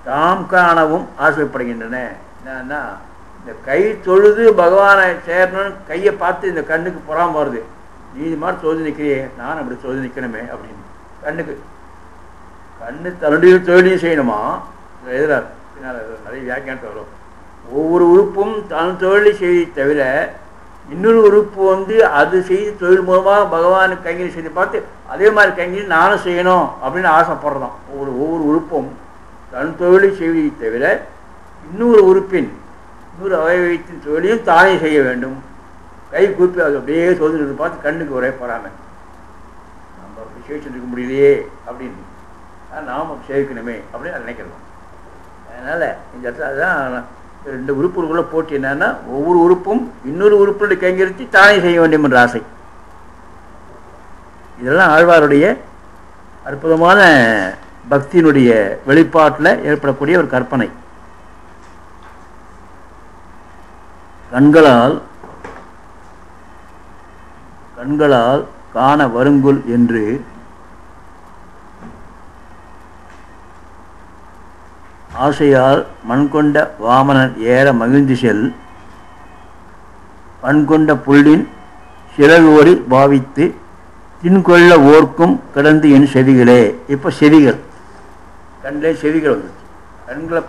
தாம் காணவும் ஆசைப்படுகின்றன. என்னன்னா, இந்த கை தொழுது பகவானை சேரணும்னு கையை பார்த்து இந்த கண்ணுக்கு புறாம வருது. நீ இது மாதிரி தொழுது நிற்கிறியே, நான் அப்படி தொழுது நிற்கணுமே அப்படின்னு. கண்ணுக்கு கண்ணு தன்னுடைய தொழிலையும் செய்யணுமா, எதிராக பின்னால் நிறைய வியாக்கியானத்தை வரும். ஒவ்வொரு உறுப்பும் தன் தொழிலை செய்ய தவிர இன்னொரு உறுப்பு அது செய்து தொழில் மூலமாக பகவானுக்கு கைங்கறி செய்து பார்த்து அதே மாதிரி கைங்கறி நானும் செய்யணும் அப்படின்னு ஆசைப்படுறோம். ஒவ்வொரு உறுப்பும் தன் தொழிலை செய்வதை தவிர இன்னொரு உறுப்பின் இன்னொரு அவயவத்தின் தொழிலையும் தானே செய்ய வேண்டும். கை கூப்பி அது அப்படியே சோதனை பார்த்து கண்ணுக்கு ஒரே போறாமல் நம்ம அப்படி சேவிச்சுட்டு இருக்க முடியலையே அப்படின்னு நாம் சேவிக்கணுமே அப்படின்னு நினைக்கிறோம். அதனால இந்த இடத்துல அதுதான் ரெண்டு உறுப்புகளுக்குள்ள போட்டி. என்னன்னா, ஒவ்வொரு உறுப்பும் இன்னொரு உறுப்புடைய கைங்கரித்து தானே செய்ய வேண்டும் என்ற ஆசை. இதெல்லாம் ஆழ்வாருடைய அற்புதமான பக்தியினுடைய வெளிப்பாட்டில் ஏற்படக்கூடிய ஒரு கற்பனை. கண்களால் காண வருங்குல் என்று ஆசையால் மண்கொண்ட வாமனன் ஏற மகிழ்ந்து செல் பண்கொண்ட புள்ளின் சிறகுவரி பாவித்து தின்கொள்ள ஓர்க்கும் கிடந்து என் செவிகளே. இப்போ செவிகள், கண்ணிலே செவிகள் வந்துச்சு. கண்களை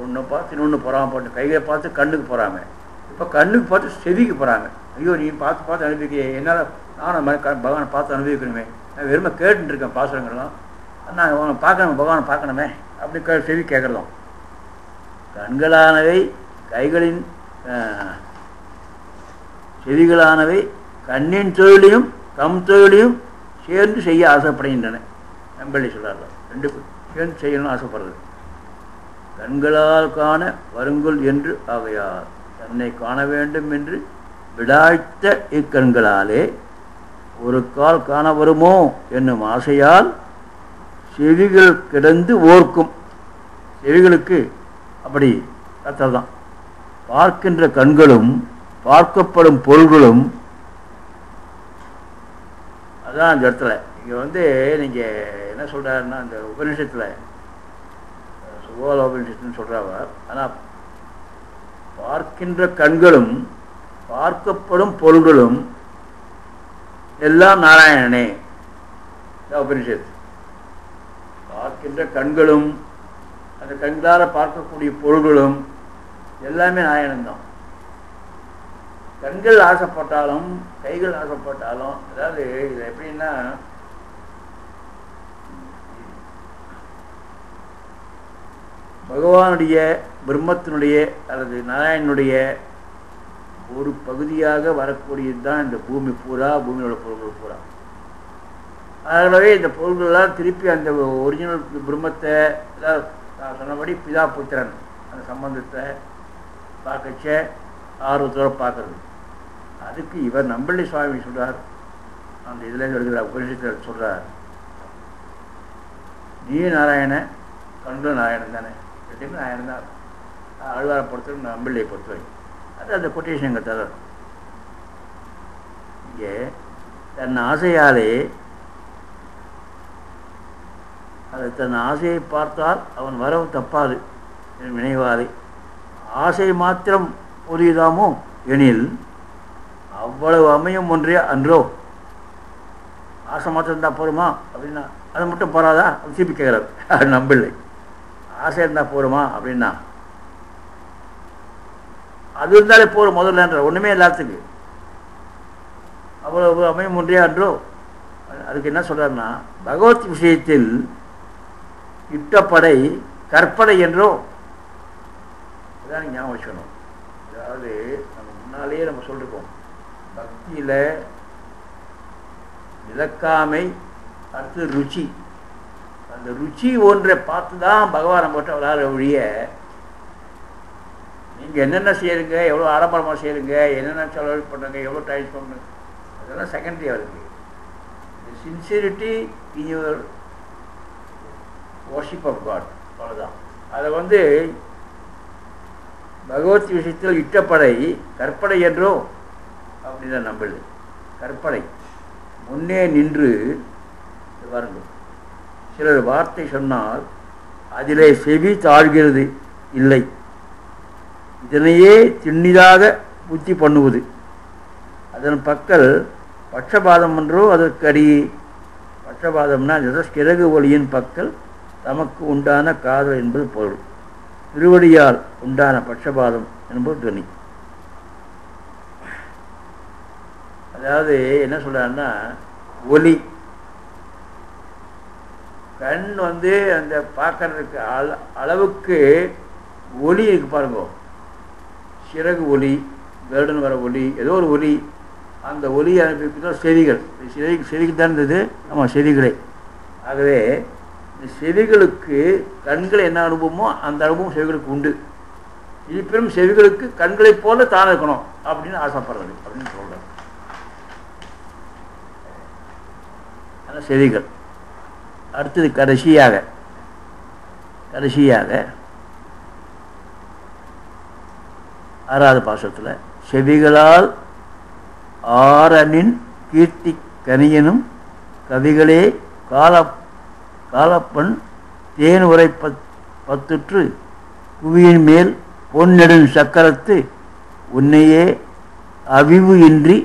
ஒன்று பார்த்து இன்னொன்று போகிறாம போட்டு கைகளை பார்த்து கண்ணுக்கு போகிறாங்க. இப்போ கண்ணுக்கு பார்த்து செவிக்கு போகிறாங்க. ஐயோ நீ பார்த்து அனுபவிக்க, என்னால் நானும் பகவானை பார்த்து அனுபவிக்கணுமே, நான் வெறுமை கேட்டுருக்கேன் பாசுரங்கள்லாம், நான் பார்க்கணும் பகவானை பார்க்கணுமே அப்படி செவி கேட்குறதும். கண்களானவை கைகளின் செவிகளானவை கண்ணின் தொழிலையும் தம் தொழிலையும் சேர்ந்து செய்ய ஆசைப்படுகின்றன. நம்பள்ளி சொல்றாரு, ரெண்டு சேர்ந்து செய்யணும்னு ஆசைப்படுறது. கண்களால் காண வருங்குள் என்று ஆகையார் தன்னை காண வேண்டும் என்று விடாய்த்த இக்கண்களாலே ஒரு கால் காண வருமோ என்னும் ஆசையால் செவிகள் கிடந்து ஓர்க்கும். செவிகளுக்கு அப்படி கத்தல் தான். பார்க்கின்ற கண்களும் பார்க்கப்படும் பொருள்களும் அதான் அந்த இடத்துல இங்கே நீங்கள் என்ன சொல்கிறாருன்னா, அந்த உபநிஷத்தில் சுகோல உபநிஷத்துன்னு சொல்கிறாவ. ஆனால் பார்க்கின்ற கண்களும் பார்க்கப்படும் பொருள்களும் எல்லாம் நாராயணனே. உபநிஷத்து பார்க்கின்ற கண்களும் அந்த கண்களால் பார்க்கக்கூடிய பொருள்களும் எல்லாமே நாராயணன் தான். கண்கள் ஆசைப்பட்டாலும் கைகள் ஆசைப்பட்டாலும், அதாவது இது எப்படின்னா, பகவானுடைய பிரம்மத்தினுடைய அல்லது நாராயணனுடைய ஒரு பகுதியாக வரக்கூடியது தான் இந்த பூமி பூரா, பூமியோட பொருள்கள் பூரா. ஆகவே இந்த பொருள்கள்லாம் திருப்பி அந்த ஒரிஜினல் பிரம்மத்தை, அதாவது நான் சொன்னபடி பிதா புத்திரன் அந்த சம்பந்தத்தை பார்க்கச்ச ஆர்வத்தோடு பார்க்கறது. அதுக்கு இவர் நம்பள்ளி சுவாமி சொல்றார், அந்த இதில் எழுதுகிறார், உபநிஷத்தில் சொல்றார், நீ நாராயண கண்களும் நாராயணன் தானே, ரெண்டுமே நாராயணன் தான். ஆழ்வாரை பொறுத்தவரை நம்பள்ளியை பொறுத்தவரை அது அந்த கொட்டேஷன் எங்கள் தர. இங்கே தன் ஆசையாலே, அது தன் ஆசையை பார்த்தால் அவன் வரவு தப்பாது நினைவாதே. ஆசை மாத்திரம் புரியுதாமோ எனில் அவ்வளவு அமையும் ஒன்றே அன்றோ. ஆசை மாத்திரம் இருந்தால் போருமா அப்படின்னா அது மட்டும் போறாதா? அது திருப்பி கேட்குறாரு, அது நம்பில்லை. ஆசை இருந்தால் போருமா அப்படின்னா அது இருந்தாலே போரும் முதல்லன்ற ஒன்றுமே எல்லாத்துக்கு அவ்வளவு அமையும் ஒன்றே அன்றோ. அதுக்கு என்ன சொல்றாருன்னா, பகவத் விஷயத்தில் இட்டப்படை கற்பனை என்றோ. அதான் ஞாபகம் வச்சுக்கணும். அதாவது நம்ம முன்னாலேயே நம்ம சொல்லிருக்கோம், பக்தியில் இலக்காமை, அடுத்து ருச்சி. அந்த ருச்சி ஒன்றை பார்த்து தான் பகவான் நம்மகிட்ட விளையாடுற ஒழிய, நீங்கள் என்னென்ன செய்யுங்க, எவ்வளோ ஆடம்பரமாக செய்யுங்க, என்னென்ன செலவு பண்ணுங்க, எவ்வளோ டைம் பண்ணுங்க, அதெல்லாம் செகண்டரியாக இருக்குது. Sincerity in your worship of God, அவ்வளோதான். அதை பகவத் விஷயத்தில் இட்டப்படை கற்பனை என்றோ அப்படின்னு நம்பல. கற்பனை முன்னே நின்று பாருங்க, சிலர் வார்த்தை சொன்னால் அதிலே செவி தாழ்கிறது இல்லை, இதனையே திண்ணிதாக புத்தி பண்ணுவது. அதன் பக்கல் பட்சபாதம் என்றோ அதற்கு அடி. பட்சபாதம்னா சிறகு ஒளியின் பக்கல் தமக்கு உண்டான காதல் என்பது பொருள். திருவடியால் உண்டான பட்சபாதம் என்பது துணி. அதாவது என்ன சொல்றாருன்னா, ஒலி கண் அந்த பார்க்கறதுக்கு அளவுக்கு ஒலி இருக்கு பாருங்க. சிறகு ஒலி, கருடன் வர ஒலி, ஏதோ ஒரு ஒலி. அந்த ஒலி அனுப்பிதான் செவிகள். செவிக்கு தான் இருந்தது, ஆமாம் செவிகளே. ஆகவே இந்த செவிகளுக்கு கண்கள் என்ன அனுபவமோ அந்த அனுபவம் செவிகளுக்கு உண்டு. இருப்பினும் செவிகளுக்கு கண்களைப் போல தான் இருக்கணும் அப்படின்னு ஆசைப்படுறது அப்படின்னு சொல்றாங்க. ஆனால் செவிகள். அடுத்தது கடைசியாக ஆறாவது பாசத்தில், செவிகளால் ஆரனின் கீர்த்தி கனியனும் கவிகளே காலப்பன் தேன் உரை பத்துற்று புவியின் மேல் பொன்னெடும் சக்கரத்து உன்னையே அவிவு இன்றி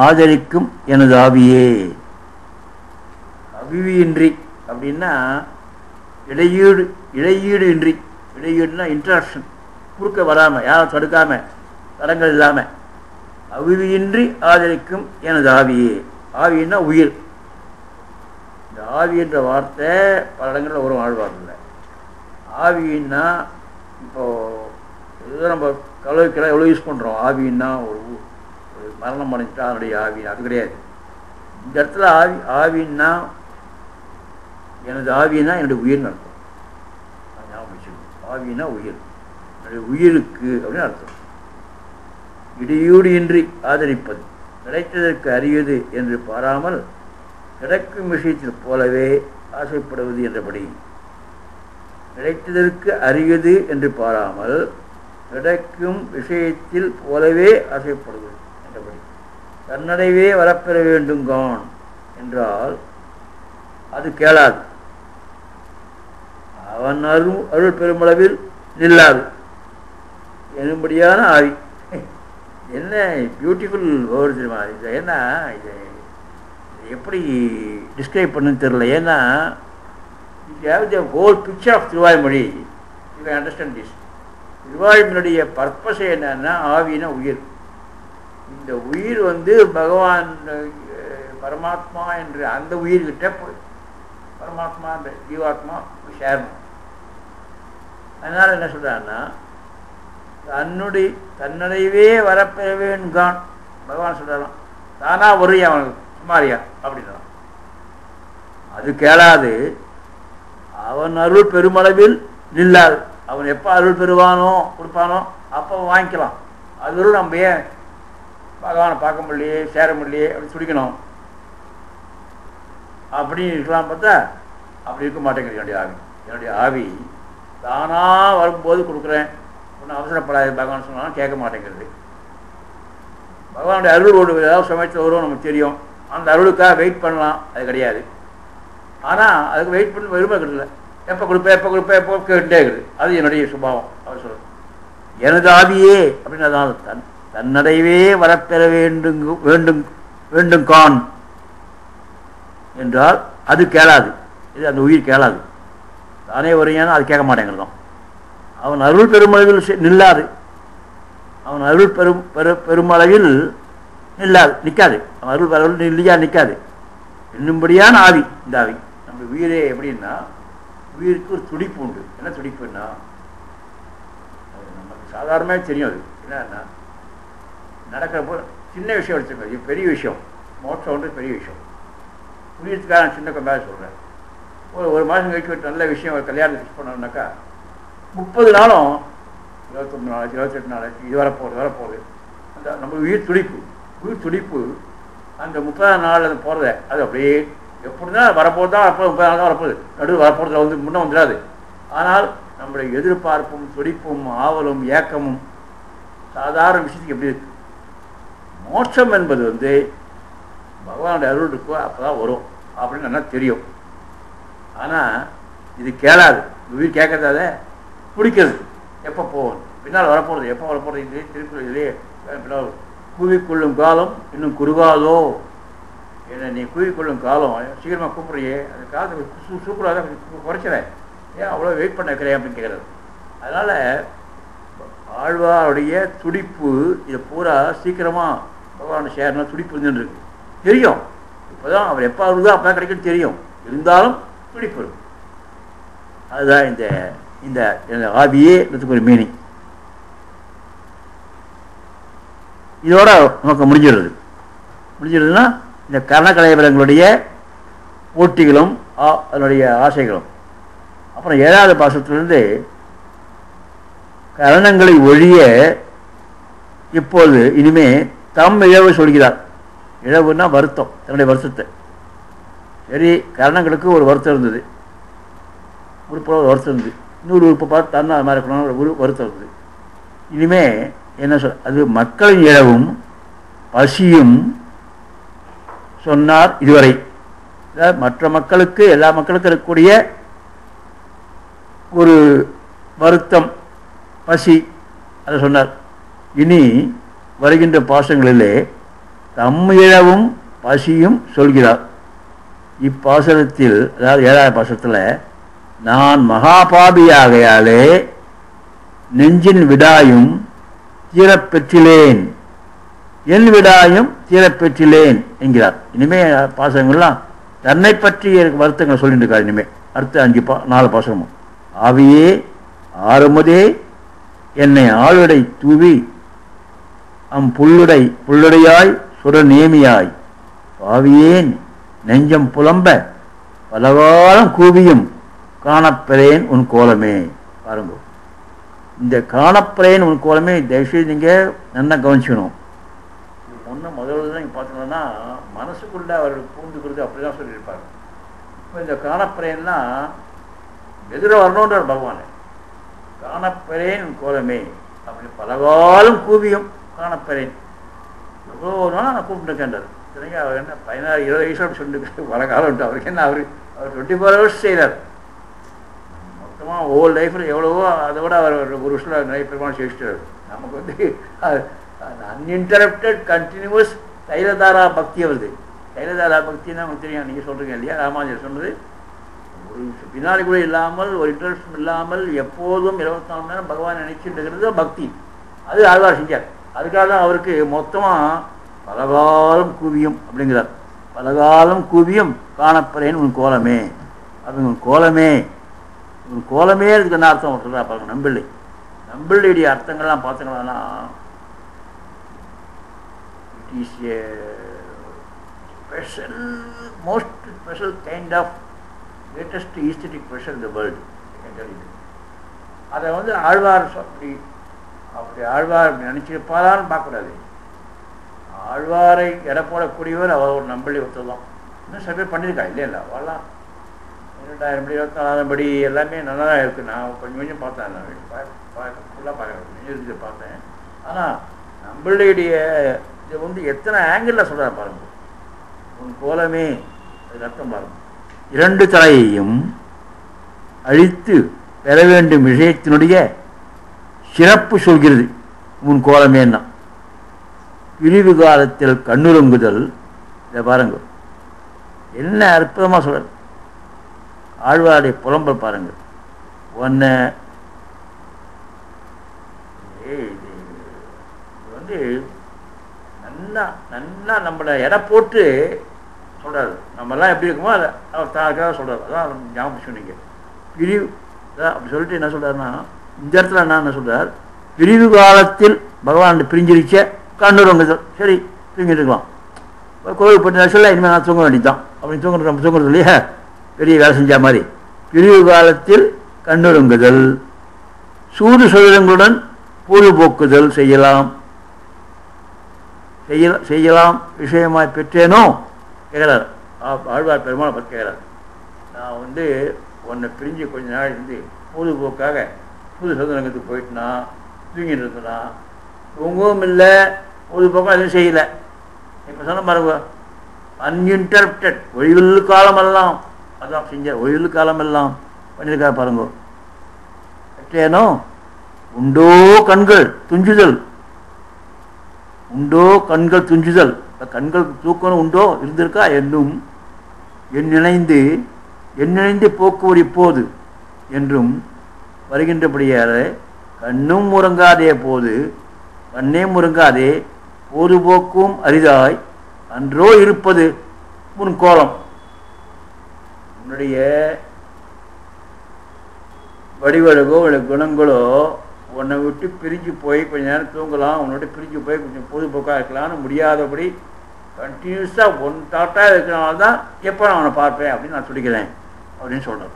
ஆதரிக்கும் எனது ஆவியே. அவிவு இன்றி அப்படின்னா இடையீடு இன்றி. இடையீடுனா இன்ட்ராக்ஷன், குறுக்க வராமல், யாரும் தடுக்காமல், தடங்கள் இல்லாமல் அவிவியின்றி ஆதரிக்கும் எனது ஆவியே. ஆவின்னா உயிர். ஆவி என்ற வார்த்தை பல இடங்களில் ஒரு வாழ்வார்கள். ஆவின்னா இப்போது இதுதான் நம்ம கலவைக்கெல்லாம் எவ்வளோ யூஸ் பண்ணுறோம். ஆவின்னா ஒரு மரணம் அடைஞ்சிட்டா அதனுடைய ஆவி, அது கிடையாது. இந்த இடத்துல ஆவின்னா எனது ஆவின்னா என்னுடைய உயிர்னு அர்த்தம். ஆவின்னா உயிர், என்னுடைய உயிருக்கு அப்படின்னு அர்த்தம். இடையூறு இன்றி ஆதரிப்பது, கிடைத்ததற்கு அறிவது என்று பாராமல் கிடைக்கும் விஷயத்தில் போலவே ஆசைப்படுவது என்றபடி. கிடைத்ததற்கு அறிவது என்று பாராமல் கிடைக்கும் விஷயத்தில் போலவே ஆசைப்படுவது என்றபடி. தன்னடைவே வரப்பெற வேண்டுங்கான் என்றால் அது கேளாது. அவன் அருள் பெருமளவில் நில்லாது என்னும்படியான ஆவி. என்ன பியூட்டிஃபுல் வேர்டு தெரியுமா இது? ஏன்னா இது எப்படி டிஸ்கிரைப் பண்ணுன்னு தெரியல. ஏன்னா if you have the whole picture of Thiruvaimozhi you can understand this. திருவாய்மொழியுடைய பர்பஸ் என்னன்னா ஆவினா உயிர். இந்த உயிர் பகவான் பரமாத்மா என்று அந்த உயிர்கிட்ட போய் பரமாத்மா அந்த ஜீவாத்மா சேரணும். அதனால் என்ன சொல்கிறான்னா தன்னுடையவே வரப்பெற வேண்டுங்கான் பகவான் சொல்கிறான். தானாக வரும் அவனுக்கு சுமாரியா அப்படின்னா அது கேளாது. அவன் அருள் பெருமளவில் நில்லாது. அவன் எப்போ அருள் பெறுவானோ கொடுப்பானோ அப்போ வாங்கிக்கலாம். அது நம்ம ஏன் பகவானை பார்க்க முடியலையே சேர முடியலையே அப்படி துடிக்கணும் அப்படின்னு இருக்கலாம். பார்த்தா அப்படி இருக்க மாட்டேங்குது என்னுடைய ஆவி. என்னுடைய ஆவி தானாக வரும்போது கொடுக்குறேன், ஒன்றும் அவசரப்படாது பகவான் சொன்னாலும் கேட்க மாட்டேங்கிறது. பகவானுடைய அருள் ஒரு ஏதாவது சமயத்தில் வரும் நமக்கு தெரியும். அந்த அருளுக்காக வெயிட் பண்ணலாம், அது கிடையாது. ஆனால் அதுக்கு வெயிட் பண்ணி விரும்ப கிடையாது. எப்போ கொடுப்பேன் எப்போ கேட்டுட்டே இருக்குது. அது என்னுடைய சுபாவம். அவர் சொல்ல எனது ஆவியே அப்படின்னு அதான் தன்னடைவே வரப்பெற வேண்டும் கான் என்றால் அது கேளாது. இது அந்த உயிர் கேளாது. தானே வரையான அது கேட்க மாட்டேங்கிறதும். அவன் அருள் பெருமளவில் நில்லாது. அவன் அருள் பெருமளவில் நில்லாது, நிற்காது. அவன் அருள் இல்லையா நிற்காது. இன்னும்படியான ஆவி இந்த ஆவி. நம்ம உயிரே எப்படின்னா உயிருக்கு ஒரு துடிப்பு உண்டு. என்ன துடிப்புன்னா அது நமக்கு சாதாரணமாக தெரியும். அது என்னன்னா நடக்கிறப்போ சின்ன விஷயம் வச்சுருக்கோம். இது பெரிய விஷயம். மோட்சம் பெரிய விஷயம். புரியறதுக்காக நான் சின்ன கம்மியாக சொல்கிறேன். ஒரு மாதம் கழிச்சு நல்ல விஷயம் ஒரு கல்யாணத்தை ஃபிக்ஸ் பண்ணோம்னாக்கா 30 நாளும் 29 நாளைக்கு 28 நாளைக்கு இது வரப்போகுது அந்த நம்ம உயிர் துடிப்பு அந்த 30ஆம் நாள் அது போகிறத அது அப்படியே எப்படின்னா வரப்போது தான் அப்போ 30 நாள் தான் வரப்போகுது. நடுவில் வரப்போகிறதுல முன்னே வந்துடாது. ஆனால் நம்முடைய எதிர்பார்ப்பும் துடிப்பும் ஆவலும் ஏக்கமும் சாதாரண விஷயத்துக்கு எப்படி இருக்கு. மோட்சம் என்பது பகவானுடைய அருள் இருக்கோ அப்போ தான் வரும் அப்படின்னு நல்லா தெரியும். ஆனால் இது கேளாது. உயிர் கேட்கறதால பிடிக்கிறது. எப்போ போகணும், பின்னால் வரப்போகிறது, எப்போ வரப்போகிறது, இதுலேயே திருக்குறள் இதுலேயே பின்னால் கூவிக்கொள்ளும் காலம் இன்னும் குறுகாதோ. ஏன்னா நீ கூவிக்கொள்ளும் காலம் சீக்கிரமாக கூப்பிட்றியே, அந்த காலத்தை சூப்பராக தான் குறைச்சிறேன், ஏன் அவ்வளோ வெயிட் பண்ண வைக்கிறேன் அப்படின்னு கேட்குறது. அதனால் ஆழ்வாருடைய துடிப்பு இதை பூரா சீக்கிரமாக பகவான் சேரணும் துடிப்பு இருந்துருக்கு தெரியும். இப்போ தான் அவர் எப்போ வருதோ அப்போ கிடைக்குன்னு தெரியும். இருந்தாலும் துடிப்பு இருக்கும். அதுதான் இந்த இந்த ஆவியே இதுக்கு ஒரு மீனிங். இதோட நமக்கு முடிஞ்சிருதுன்னா இந்த கரணக்கலைவரங்களுடைய போட்டிகளும் அதனுடைய ஆசைகளும். அப்புறம் 7வது பாசத்திலிருந்து கரணங்களை ஒழிய இப்போது இனிமே தம் இழவு சொல்கிறார். இழவுன்னா வருத்தம், தன்னுடைய வருத்தத்தை. சரி, கரணங்களுக்கு ஒரு வருத்தம் இருந்தது, உறுப்போட ஒரு வருத்தம் இருந்தது, இன்னொரு உறுப்பை பார்த்து தன்னா அது மாதிரி இருக்கணும் ஒரு வருத்தம் இருந்தது. இனிமே என்ன அது மக்களின் இழவும் பசியும் சொன்னார் இதுவரை. மற்ற மக்களுக்கு எல்லா மக்களுக்கும் இருக்கக்கூடிய ஒரு வருத்தம் பசி அதை சொன்னார். இனி வருகின்ற பாசங்களிலே தம்மிழவும் பசியும் சொல்கிறார். இப்பாசனத்தில் அதாவது 7வது பாசத்தில் நான் மகாபாபியாகையாலே நெஞ்சின் விடாயும் தீரப்பெற்றிலேன், என் விடாயும் தீரப்பெற்றிலேன் என்கிறார். இனிமே பாசங்கள்லாம் தன்னை பற்றி வருத்தங்கள் சொல்லிட்டு இருக்காரு. இனிமே அடுத்த 4 பாசமும் ஆவியே ஆறுமுதே என்னை ஆளுடை தூவி புல்லுடையாய் சுரநேமியாய் பாவியேன் நெஞ்சம் புலம்ப பலகாலம் கூவியும் காணப்பெறேன் உன் கோலமே. பாருங்க, இந்த காணப்பெறேன் உன் கோலமே தயவுசெய்து நீங்கள் நல்லா கவனிச்சுக்கணும். முதல்ல நீங்கள் பார்த்தீங்கன்னா மனசுக்குள்ள அவர் பூந்துக்கிறது அப்படிதான் சொல்லியிருப்பாங்க. இப்போ இந்த காணப்பெறேன்னா எதிர வரணுன்றார் பகவான். காணப்பெறேன் உன் கோலமே அப்படின்னு பலகாலம் கூவியும் காணப்பெறேன். எவ்வளோ நாள் நான் கூப்பிட்டுருக்கேன்றார். சரிங்க, அவர் என்ன 16-20 வயசு அப்படி சொல்லிட்டு பல காலம் அவருக்கு என்ன அவர் 24 hours செய்கிறார். மொத்தமாக ஓல்டு லைஃப்பில் எவ்வளவோ அதை விட அவர் ஒரு வருஷத்தில் நிறைய பெருமாள் சேவிச்சிட்டார். நமக்கு வந்து அன்இன்டரப்டட் கண்டினியூஸ் தைலதாரா பக்தி வருது. தைலதாரா பக்தின்னு நமக்கு தெரியும், நீங்கள் சொல்கிறீங்க இல்லையா, ராமானுஜர் சொன்னது. ஒரு பின்னாடி கூட இல்லாமல் ஒரு இன்ட்ரெஸ்ட் இல்லாமல் எப்போதும் 24 மணி நேரம் பகவான் நினைச்சிட்டு இருக்கிறது பக்தி. அது ஆழ்வார் செஞ்சார். அதுக்காக தான் அவருக்கு மொத்தமாக பலகாலம் கூவியும் அப்படிங்கிறார். பலகாலம் கூவியும் காணப்பெறேன் உன் கோலமே அப்படிங்க. உன் கோலமே, உன் கோலமே இதுக்கு என்ன அர்த்தம் சொல்கிறா பாருங்க. நம்பிள்ளையுடைய அர்த்தங்கள்லாம் பார்த்தீங்கன்னா it is a special, most special kind of greatest aesthetic pressure in the world. அதை வந்து ஆழ்வார் அப்படி ஆழ்வார் நினைச்சிருப்பாரான்னு பார்க்கக்கூடாது. ஆழ்வாரை எடை போடக்கூடியவர் அவர் ஒரு நம்பளி ஒருத்தர் தான். இன்னும் சில பேர் பண்ணியிருக்கா இல்லை வரலாம். 2024 படி எல்லாமே நல்லா தான் இருக்குது. நான் கொஞ்சம் பார்த்தேன், ஃபுல்லாக பார்க்குறேன் பார்த்தேன். ஆனால் நம்மளுடைய இதை வந்து எத்தனை ஆங்கிளில் சொல்கிறார் பாருங்க. உன் கோலமே அதுக்கு அர்த்தம் பாருங்க. 2 தலையையும் அழித்து பெற வேண்டும் விஷயத்தினுடைய சிறப்பு சொல்கிறது உன் கோலமேன்னா. பிரிவு காலத்தில் கண்ணுறங்குதல். இதை பாருங்க, என்ன அற்புதமாக சொல்ற. ஆழ்வாருடைய புலம்பல் பாருங்க. ஒன்று வந்து நல்லா நல்லா நம்மளை எடை போட்டு சொல்கிறாரு. நம்மெல்லாம் எப்படி இருக்குமோ அதை அவர் தாக்காக சொல்கிறார். அதான் ஞாபகம் சொன்னீங்க. பிரிவு அப்படி சொல்லிட்டு என்ன சொல்கிறாருன்னா, இந்த இடத்துல என்ன சொல்கிறார், பிரிவு காலத்தில் பகவான் பிரிஞ்சிருச்ச கண்ணுறங்குதல். சரி, தூங்கிட்டு இருக்கலாம். கோவில் போட்டு சொல்ல இனிமேல் நான் தூங்க வேண்டியதான் அப்படின்னு நம்ம தூங்குறது இல்லையா, பெரிய வேலை செஞ்ச மாதிரி. பிரிவு காலத்தில் கண்ணுறங்குதல், சூது சுதங்களுடன் பொழுதுபோக்குதல் செய்யலாம் விஷயமாய் பெற்றேனோ கேட்குறாரு. ஆழ்வார் பெருமாளை பற்றி கேட்குறாரு. நான் வந்து உன்னை பிரிஞ்சு கொஞ்ச நாள் இருந்து பொழுதுபோக்காக புது சுதந்திரத்துக்கு போயிட்டுனா தூங்கிட்டு இருந்தனா, தூங்கவும் இல்லை பொழுதுபோக்கம் எதுவும் செய்யலை. இப்போ சொன்ன பாருங்க, அன்இன்டரப்டட் ஒழிவில் காலமெல்லாம் அதான் செஞ்சார். ஒழிவில் காலமெல்லாம் பண்ணியிருக்காரு பாருங்க. பெற்றேனோ உண்டோ கண்கள் துஞ்சுதல், உண்டோ கண்கள் துஞ்சுதல், கண்கள் தூக்கணும் உண்டோ இருந்திருக்கா என்னும் என் நினைந்து போக்குவர் இப்போது என்றும் வருகின்றபடியார கண்ணும் முறங்காதே போது கண்ணே முறங்காதே பொதுபோக்கும் அரிதாய் அன்றோ இருப்பது உன் கோலம். உன்னுடைய வடிவழகோ குணங்களோ உன்னை விட்டு பிரிஞ்சு போய் கொஞ்ச நேரம் தூங்கலாம், உன்னோட பிரிஞ்சு போய் கொஞ்சம் பொழுதுபோக்காக இருக்கலாம்னு முடியாதபடி கண்டினியூஸாக ஒன் தாட்டாக இருக்கிறனால தான் எப்போ நான் அவனை பார்ப்பேன் அப்படின்னு நான் சொல்லிக்கிறேன் அப்படின்னு சொல்கிறேன்.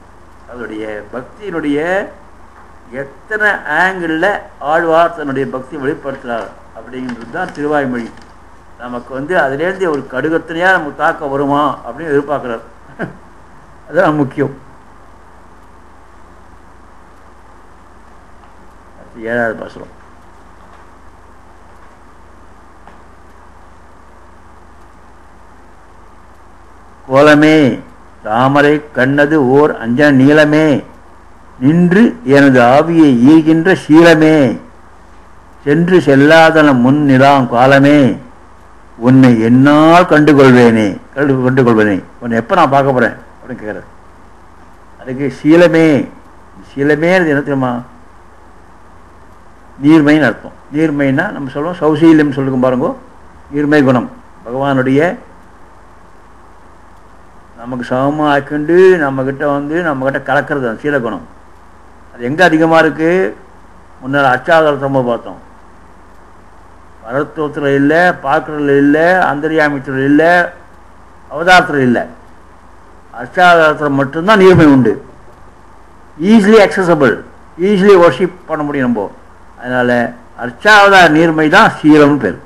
அதனுடைய பக்தியினுடைய எத்தனை ஆங்கிளில் ஆழ்வார் தன்னுடைய பக்தி வெளிப்படுத்துகிறார் அப்படிங்கிறது தான் திருவாய்மொழி. நமக்கு வந்து அதுலேருந்து ஒரு கடுகத்தனையாக நமக்கு தாக்க வருமா அப்படின்னு எதிர்பார்க்குறார். அதுதான் முக்கியம். 7வது பாசுரம். கோலமே தாமரை கண்ணது ஓர் அஞ்சன நீளமே நின்று எனது ஆவியை ஈகின்ற சீலமே சென்று செல்லாதன முன் நிலாம் காலமே உன்னை என்னால் கண்டுகொள்வேனே உன்னை எப்போ நான் பார்க்க போகிறேன் அப்படின்னு கேட்குறேன். அதுக்கு சீலமே என்ன தெரியுமா, நீர்மைன்னு அர்த்தம். நீர்மைன்னா நம்ம சொல்லுவோம் சௌசீல்யம் சொல்லுங்க பாருங்க, நீர்மை குணம். பகவானுடைய நமக்கு சமமாக ஆக்கிண்டு நம்மக்கிட்ட வந்து நம்மக்கிட்ட கலக்கிறது அந்த சீலகுணம். அது எங்கே அதிகமாக இருக்குது? முன்னால் அர்ச்சாவதாரத்தை ரொம்ப பார்த்தோம். பரத்துவத்தில் இல்லை, பார்க்கறதுல இல்லை, அந்தர்யாமியத்தில் இல்லை, அவதாரத்தில் இல்லை. அர்ச்சாவதாரத்தில் மட்டும்தான் நீர்மை உண்டு. ஈஸிலி அக்சசபிள், ஈஸிலி வர்ஷிப் பண்ண முடியும் நம்ம. அதனால் அர்ச்சாவதார நீர்மை தான் சீலம்னு பேர்.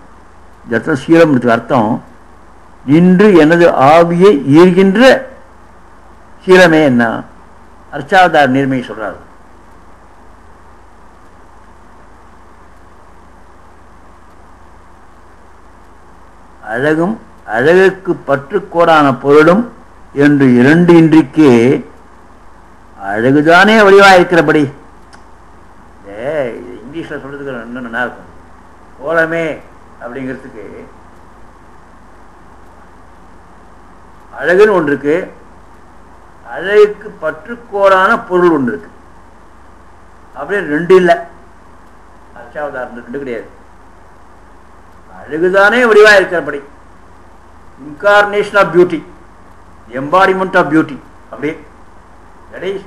இந்த இடத்துல சீலம்ன்றதுக்கு அர்த்தம் நின்று எனது ஆவியை ஈர்கின்ற சீலமே என்ன? அர்ச்சாவதார நீர்மையை சொல்றாரு. அழகும் அழகுக்கு பற்றுக்கோடான பொருளும் என்று இரண்டு இன்றிக்கு அழகுதானே வடிவாக இருக்கிறபடி. இங்கிலீஷில் சொல்றதுக்கு இன்னும் நல்லா இருக்கும். கோலமே அப்படிங்கிறதுக்கு அழகுன்னு ஒன்று இருக்கு, அழகுக்கு பற்றுக்கோடான பொருள் ஒன்று இருக்கு. அப்படியே ரெண்டு இல்லை. அர்ச்சாவதாரம் ரெண்டு கிடையாது. அழகுதானே வடிவாக இருக்கிறபடி, incarnation of beauty, embodiment of beauty. அப்படி that is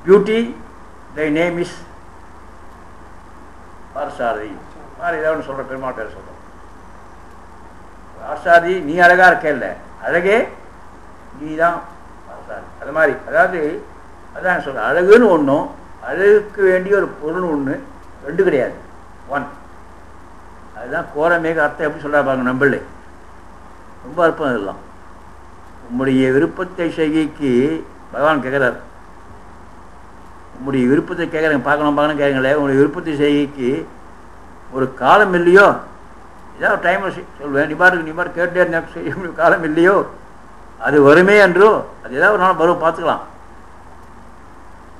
beauty, thy name is பார்சாதி. ஏதாவது சொல்ற பெருமாள் பேர் சொல்றோம். பார்சாதி நீ அழகா இருக்க, இல்லை அழகே நீ தான் பார்சாதி. அது மாதிரி அதாவது அதான் சொல்ற, அழகுன்னு ஒன்றும் அழகுக்கு வேண்டிய ஒரு பொருள் ஒன்று, ரெண்டு கிடையாது, ஒன். அதுதான் கோரமேக அர்த்தம் எப்படி சொல்றா பாருங்க. நம்பளே ரொம்ப அற்பம். இதெல்லாம் உம்முடைய விருப்பத்தை செய்கைக்கு பகவான் கேட்குறாரு. உங்களுடைய விருப்பத்தை கேட்குறேங்க, பார்க்கணும் கேட்குங்களே. உங்களுடைய விருப்பத்தை செய்கைக்கு ஒரு காலம் இல்லையோ? ஏதாவது ஒரு டைம் சொல்வேன், நீ பாட்டு கேட்டே செய்ய காலம் இல்லையோ? அது வருமே என்றோ, அது ஏதாவது ஒரு நாள் பருவம் பார்த்துக்கலாம்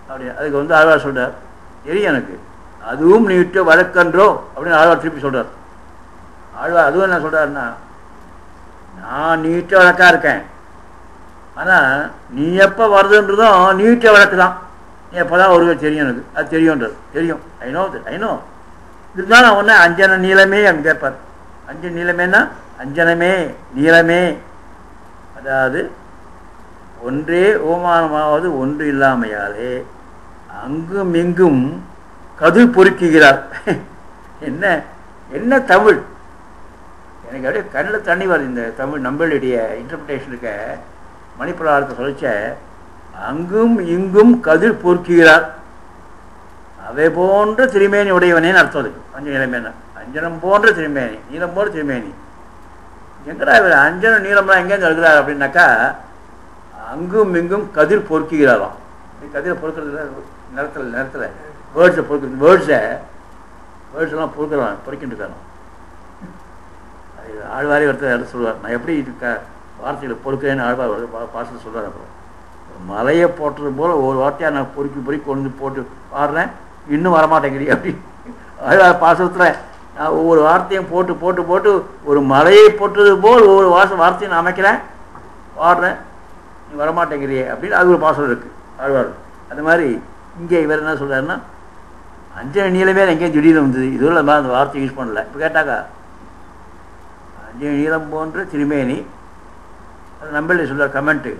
அப்படி. அதுக்கு ஆழ்வார் சொல்கிறார், தெரியும் எனக்கு, அதுவும் நீ விட்டு வழக்கன்றோ அப்படின்னு ஆழ்வார் திருப்பி சொல்கிறார். ஆழ்வார் அதுவும் என்ன சொல்கிறாருன்னா, நான் நீட்ட வழக்கா இருக்கேன், ஆனால் நீ எப்போ வருதுன்றதும் நீட்ட வழக்கு தான். நீ எப்போ தான் வருவே தெரியும் எனக்கு, அது தெரியும்ன்றது தெரியும். ஐநோ இதுதான் நான் ஒன்று அஞ்சன நீளமே அப்படின்னு கேட்பார். அஞ்சன நீளமேன்னா அஞ்சனமே நீளமே, அதாவது ஒன்றே ஓமானமாவது ஒன்று இல்லாமையாலே அங்கும் இங்கும் கதிர் பொறுக்குகிறார். என்ன என்ன தமிழ்! எனக்கு அப்படியே கண்ணில் தண்ணி வருது. இந்த தமிழ் நம்மளுடைய இன்டர்பிரேஷனுக்கு மணிப்புராணத்தை சொல்லிச்ச, அங்கும் இங்கும் கதிர் பொறுக்குகிறார், அவை போன்ற திருமேனி உடையவனேன்னு அர்த்தம். அதுக்கு அஞ்சன நீளமேனா அஞ்சனம் போன்ற திருமேனி, நீளம் போன்ற திருமேனி. எங்கடா இவர் அஞ்சனம் நீளம்லாம் எங்கேருந்து எழுதுறாரு அப்படின்னாக்கா, அங்கும் இங்கும் கதிர் பொறுக்குகிறாராம். கதிரை பொறுக்கிறதுல நேரத்தில் வேர்ட்ஸை பொறுக்கிறது, வேர்ட்ஸ்லாம் பொறுக்கிட்டு இருக்காராம். அது ஆழ்வாரே ஒருத்தர் சொல்லுவார், நான் எப்படி இருக்க வார்த்தைகளை பொறுக்கிறேன்னு ஆழ்வார் பாசத்தில் சொல்கிறார். அப்புறம் மலையை போட்டது போல் ஒரு வார்த்தையாக நான் பொறுக்கி கொண்டு போட்டு பாடுறேன், இன்னும் வரமாட்டேங்கிறீ அப்படி. ஆழ்வார் பாசத்தில் நான் ஒவ்வொரு வார்த்தையும் போட்டு ஒரு மலையை போட்டது போல் ஒவ்வொரு வார்த்தையை நான் அமைக்கிறேன், பாடுறேன், நீ வரமாட்டேங்கிறியே அப்படின்னு அது ஒரு பாசம் இருக்குது ஆழ்வார். அது மாதிரி இங்கே இவர் என்ன சொல்கிறாருன்னா, அஞ்சன நீளமே எங்கேயும் திடீர்னு வந்தது, இதுவும் நம்ம அந்த வார்த்தை யூஸ் பண்ணல. இப்போ கேட்டாக்கா அஞ்சன நீளம் போன்ற திருமேனி, அது நம்மளே சொல்கிறார் கமெண்ட்டு,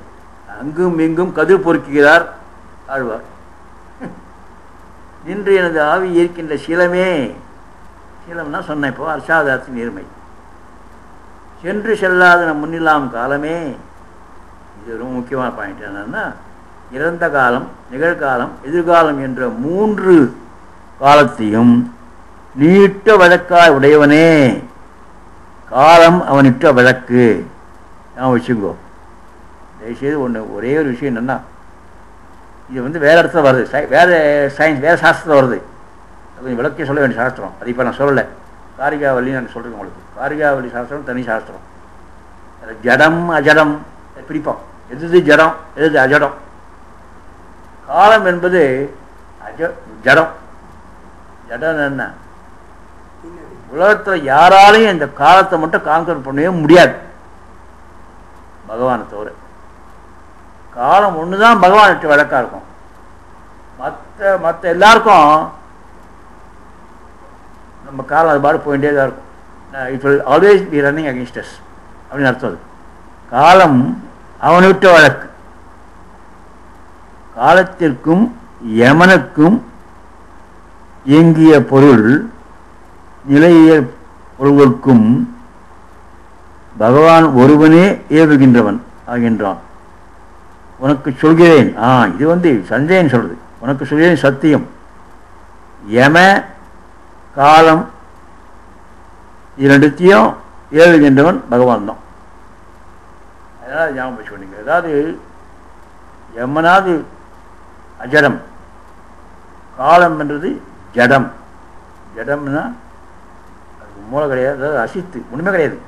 அங்கும் இங்கும் கதிர் பொறுக்குகிறார் ஆழ்வார். நின்று எனது ஆவி இருக்கின்ற சீலமே, சீலம்னா சொன்னேன் இப்போ அர்ச்சாவதாரத்தின் நீர்மை. சென்று செல்லாத நம் முன்னில்லாம் காலமே. இது ரொம்ப முக்கியமான பாயிண்ட். என்னன்னா, இறந்த காலம், நிகழ்காலம், எதிர்காலம் என்ற மூன்று காலத்தையும் நீட்ட வழக்காய் உடையவனே. காலம் அவனிட்ட வழக்கு. நான் வச்சுக்கோ தயவுசெய்து ஒரே ஒரு விஷயம் என்னன்னா, இது வேறு இடத்துல வருது, வேறு சயின்ஸ் வேறு சாஸ்திரத்தில் வருது. கொஞ்சம் விளக்கே சொல்ல வேண்டிய சாஸ்திரம். அது இப்போ நான் சொல்லலை. காரிகாவலி நான் சொல்கிறேன் உங்களுக்கு. காரிகாவலி சாஸ்திரம் தனி சாஸ்திரம். ஜடம் அஜடம் பிரிப்போம். எது ஜடம் எது அஜடம். காலம் என்பது ஜடம். ஜடம் என்ன? உலகத்தில் யாராலையும் இந்த காலத்தை மட்டும் கான்சன்ட்ரேட் பண்ணவே முடியாது பகவானை தவிர. காலம் ஒன்று தான் பகவான்கிட்ட வழக்கா இருக்கும். மற்ற எல்லாருக்கும் நம்ம காலம் அது பாடு போயிட்டே தான் இருக்கும். It will always be running against us அப்படின்னு அர்த்தம். அது காலம் அவனுவிட்ட வழக்கு. காலத்திற்கும் யமனுக்கும் இயங்கிய பொருள் நிலைய பொருள்களுக்கும் பகவான் ஒருவனே ஏவுகின்றவன் ஆகின்றான். உனக்கு சொல்கிறேன், இது சஞ்சயன் சொல்றது, உனக்கு சொல்கிறேன் சத்தியம், யம காலம் இரண்டுத்தையும் ஏவுகின்றவன் பகவான் தான். அதனால் ஞாபகம் வச்சுக்கொண்டீங்க. அதாவது யமனாது அஜடம், காலம் என்றது ஜடம். ஜடம்னா அது மூளை கிடையாது, அதாவது அசித்து ஒன்றுமே கிடையாது.